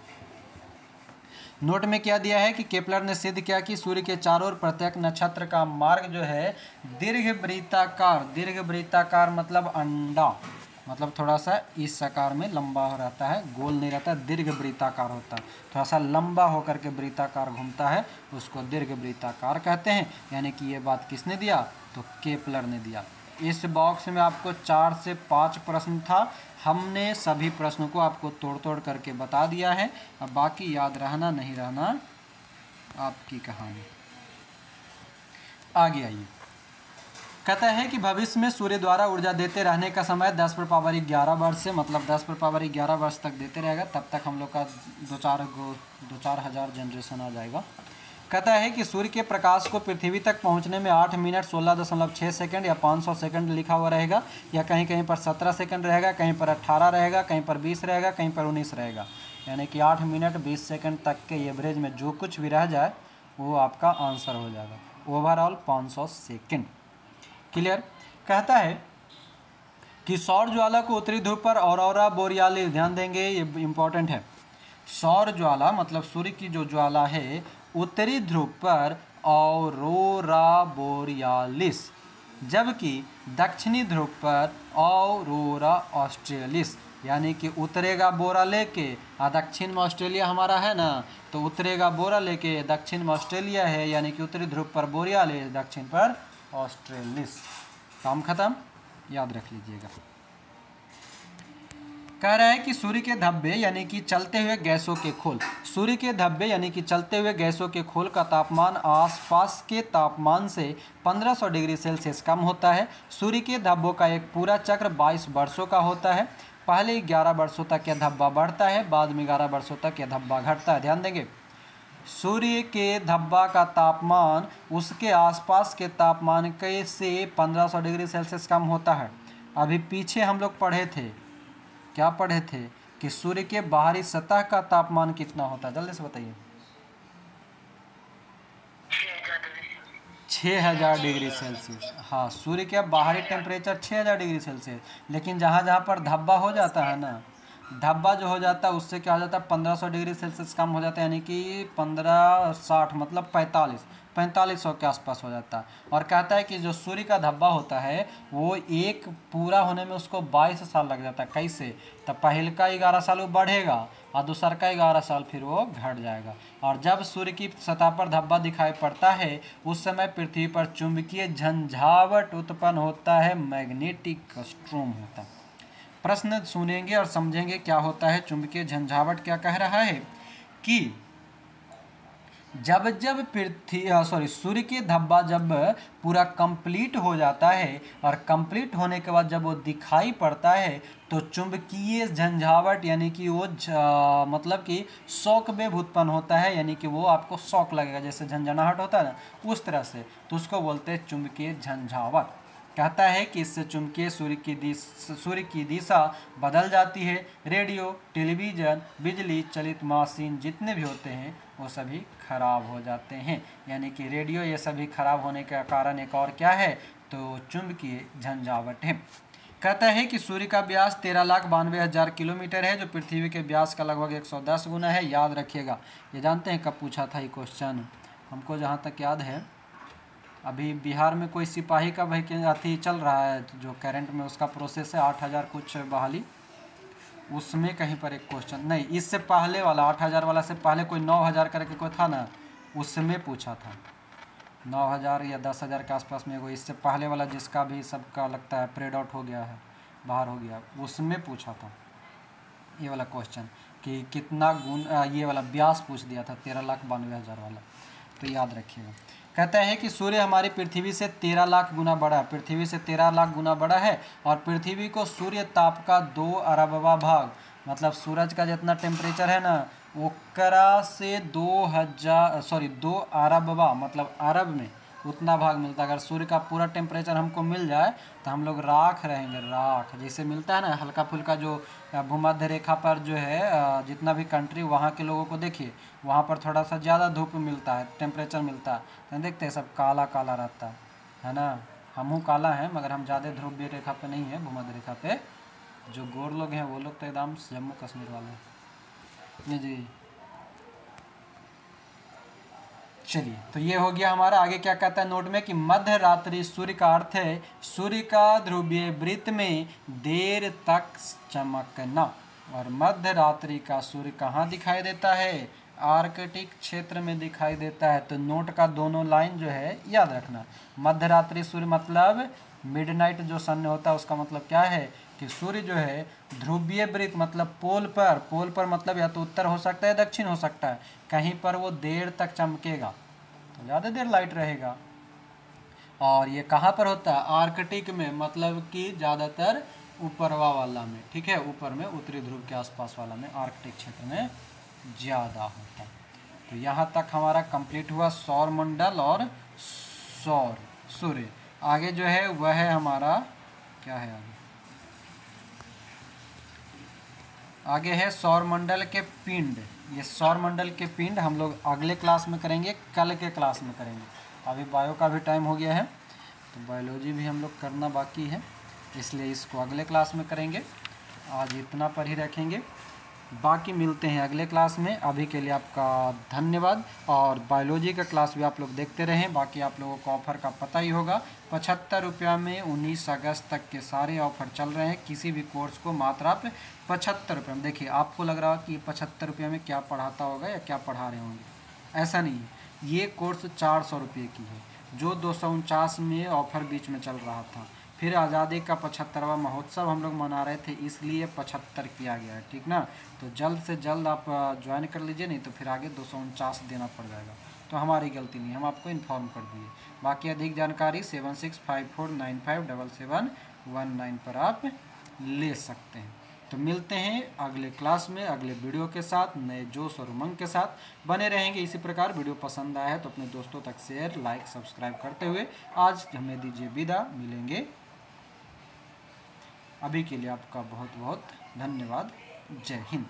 नोट में क्या दिया है कि केपलर ने सिद्ध किया कि सूर्य के चारों ओर प्रत्येक नक्षत्र का मार्ग जो है दीर्घ वृत्ताकार मतलब अंडा, मतलब थोड़ा सा इस आकार में लंबा रहता है, गोल नहीं रहता, दीर्घ वृत्ताकार होता है, थोड़ा सा लंबा होकर के वृत्ताकार घूमता है, उसको दीर्घ वृत्ताकार कहते हैं। यानी कि ये बात किसने दिया, तो केपलर ने दिया। इस बॉक्स में आपको 4 से 5 प्रश्न था, हमने सभी प्रश्नों को आपको तोड़ तोड़ करके बता दिया है। अब बाकी याद रहना नहीं रहना आपकी कहानी। आगे आइए, कहता है कि भविष्य में सूर्य द्वारा ऊर्जा देते रहने का समय 10⁻11 वर्ष से, मतलब 10⁻11 वर्ष तक देते रहेगा, तब तक हम लोग का 2-4 हज़ार जनरेशन आ जाएगा। कहता है कि सूर्य के प्रकाश को पृथ्वी तक पहुंचने में 8 मिनट 16.6 सेकंड या 500 सेकंड लिखा हुआ रहेगा, या कहीं कहीं पर 17 सेकंड रहेगा, कहीं पर 18 रहेगा, कहीं पर 20 रहेगा, कहीं पर 19 रहेगा। यानी कि 8 मिनट 20 सेकंड तक के एवरेज में जो कुछ भी रह जाए वो आपका आंसर हो जाएगा। Overall 500 second. क्लियर। कहता है कि सौर ज्वाला को उत्तरी ध्रुव पर ऑरोरा बोरियालिस, ध्यान देंगे ये इंपॉर्टेंट है, सौर ज्वाला मतलब सूर्य की जो ज्वाला है उत्तरी ध्रुव पर ऑरोरा बोरियालिस, जबकि दक्षिणी ध्रुव पर ऑरोरा ऑस्ट्रेलिस। यानी कि उतरेगा बोरा लेके और दक्षिण में ऑस्ट्रेलिया हमारा है ना, तो उतरेगा बोरा लेके दक्षिण में ऑस्ट्रेलिया है, यानी कि उत्तरी ध्रुव पर बोरियालिस, दक्षिण पर ऑस्ट्रेलिस। काम खत्म, याद रख लीजिएगा। कह रहा है कि सूर्य के धब्बे यानी कि चलते हुए गैसों के खोल, सूर्य के धब्बे यानी कि चलते हुए गैसों के खोल का तापमान आसपास के तापमान से 1500 डिग्री सेल्सियस कम होता है। सूर्य के धब्बों का एक पूरा चक्र 22 वर्षों का होता है। पहले 11 वर्षों तक यह धब्बा बढ़ता है, बाद में 11 वर्षों तक यह धब्बा घटता है। ध्यान देंगे, सूर्य के धब्बा का तापमान उसके आसपास के तापमान के से 1500 डिग्री सेल्सियस कम होता है। अभी पीछे हम लोग पढ़े थे, क्या पढ़े थे कि सूर्य के बाहरी सतह का तापमान कितना होता है, जल्दी से बताइए। 6000 डिग्री सेल्सियस। हाँ, सूर्य का बाहरी टेम्परेचर 6000 डिग्री सेल्सियस, लेकिन जहाँ जहाँ पर धब्बा हो जाता है ना, धब्बा जो हो जाता है उससे क्या हो जाता है 1500 डिग्री सेल्सियस कम हो जाता है, यानी कि 1560 मतलब 4500 के आसपास हो जाता है। और कहता है कि जो सूर्य का धब्बा होता है वो एक पूरा होने में उसको 22 साल लग जाता है। कैसे, तो पहले का 11 साल वो बढ़ेगा और दूसर का 11 साल फिर वो घट जाएगा। और जब सूर्य की सतह पर धब्बा दिखाई पड़ता है उस समय पृथ्वी पर चुंबकीय झंझावट उत्पन्न होता है, मैग्नेटिक स्ट्रोम होता है। प्रश्न सुनेंगे और समझेंगे क्या होता है चुंबकीय झंझावट। क्या कह रहा है कि जब सूर्य के धब्बा जब पूरा कंप्लीट हो जाता है और कंप्लीट होने के बाद जब वो दिखाई पड़ता है तो चुंबकीय झंझावट यानी कि वो मतलब कि शॉक वेव उत्पन्न होता है, यानी कि वो आपको शॉक लगेगा, जैसे झंझनाहट होता है ना उस तरह से, तो उसको बोलते हैं चुंबकीय झंझावट। कहता है कि इससे चुंबकीय सूर्य की दिशा बदल जाती है। रेडियो, टेलीविज़न, बिजली चलित मशीन जितने भी होते हैं वो सभी खराब हो जाते हैं। यानी कि रेडियो ये सभी खराब होने का कारण एक और क्या है, तो चुंबकीय झंझावट है। कहता है कि सूर्य का व्यास 13,92,000 किलोमीटर है, जो पृथ्वी के व्यास का लगभग 110 गुना है। याद रखिएगा। ये जानते हैं कब पूछा था ये क्वेश्चन, हमको जहाँ तक याद है अभी बिहार में कोई सिपाही का वैकेंसी चल रहा है जो करंट में उसका प्रोसेस है 8000 कुछ बहाली, उसमें कहीं पर एक क्वेश्चन, नहीं इससे पहले वाला 8000 वाला से पहले कोई 9000 करके कोई था ना, उसमें पूछा था 9000 या 10,000 के आसपास में कोई, इससे पहले वाला जिसका भी सबका लगता है प्रेड आउट हो गया है, बाहर हो गया, उसमें पूछा था ये वाला क्वेश्चन कि कितना गुण, ये वाला व्यास पूछ दिया था 13,92,000 वाला, तो याद रखिएगा। कहता है कि सूर्य हमारी पृथ्वी से 13 लाख गुना बड़ा है, पृथ्वी से 13 लाख गुना बड़ा है, और पृथ्वी को सूर्य ताप का 2 अरबवा भाग, मतलब सूरज का जितना टेम्परेचर है ना ओकरा से 2 अरबवा मतलब अरब में उतना भाग मिलता है। अगर सूर्य का पूरा टेम्परेचर हमको मिल जाए तो हम लोग राख रहेंगे, राख जैसे मिलता है ना हल्का फुल्का, जो भूमध्य रेखा पर जो है जितना भी कंट्री वहाँ के लोगों को देखिए वहाँ पर थोड़ा सा ज़्यादा धूप मिलता है, टेम्परेचर मिलता है, तो देखते हैं सब काला काला रहता है ना। हमहू काला हैं मगर हम ज़्यादा ध्रुवीय रेखा पे नहीं है, भूमध्य रेखा पे जो गोर लोग हैं वो लोग तो एकदम जम्मू कश्मीर वाले हैं जी। चलिए, तो ये हो गया हमारा। आगे क्या कहता है नोट में कि मध्य रात्रि सूर्य का अर्थ है सूर्य का ध्रुवीय वृत्त में देर तक चमकना। और मध्य रात्रि का सूर्य कहाँ दिखाई देता है? आर्कटिक क्षेत्र में दिखाई देता है। तो नोट का दोनों लाइन जो है याद रखना। मध्य रात्रि सूर्य मतलब मिडनाइट जो सन होता है, उसका मतलब क्या है कि सूर्य जो है ध्रुवीय वृत्त मतलब पोल पर मतलब या तो उत्तर हो सकता है दक्षिण हो सकता है, कहीं पर वो देर तक चमकेगा तो ज़्यादा देर लाइट रहेगा। और ये कहाँ पर होता है? आर्कटिक में, मतलब कि ज़्यादातर ऊपरवा वाला में, ठीक है, ऊपर में उत्तरी ध्रुव के आसपास वाला में, आर्कटिक क्षेत्र में ज़्यादा होता है। तो यहाँ तक हमारा कंप्लीट हुआ सौर मंडल और सूर्य। आगे जो है वह है हमारा क्या है, आगे है सौर मंडल के पिंड। ये सौर मंडल के पिंड हम लोग अगले क्लास में करेंगे, कल के क्लास में करेंगे। अभी बायो का भी टाइम हो गया है, तो बायोलॉजी भी हम लोग करना बाकी है, इसलिए इसको अगले क्लास में करेंगे। आज इतना पर ही रखेंगे, बाकी मिलते हैं अगले क्लास में। अभी के लिए आपका धन्यवाद। और बायोलॉजी का क्लास भी आप लोग देखते रहें। बाकी आप लोगों को ऑफ़र का पता ही होगा, 75 रुपया में 19 अगस्त तक के सारे ऑफ़र चल रहे हैं। किसी भी कोर्स को मात्र आप 75 रुपये में, देखिए आपको लग रहा है कि 75 रुपये में क्या पढ़ाता होगा या क्या पढ़ा रहे होंगे, ऐसा नहीं है। ये कोर्स 400 रुपये की है, जो 249 में ऑफ़र बीच में चल रहा था। फिर आज़ादी का 75वां महोत्सव हम लोग मना रहे थे, इसलिए 75 किया गया है, ठीक ना। तो जल्द से जल्द आप ज्वाइन कर लीजिए, नहीं तो फिर आगे 249 देना पड़ जाएगा। तो हमारी गलती नहीं, हम आपको इन्फॉर्म कर दिए। बाकी अधिक जानकारी 7654957719 पर आप ले सकते हैं। तो मिलते हैं अगले क्लास में अगले वीडियो के साथ, नए जोश और उमंग के साथ बने रहेंगे इसी प्रकार। वीडियो पसंद आया है तो अपने दोस्तों तक शेयर, लाइक, सब्सक्राइब करते हुए आज हमें दीजिए विदा। मिलेंगे, अभी के लिए आपका बहुत बहुत धन्यवाद। जय हिंद।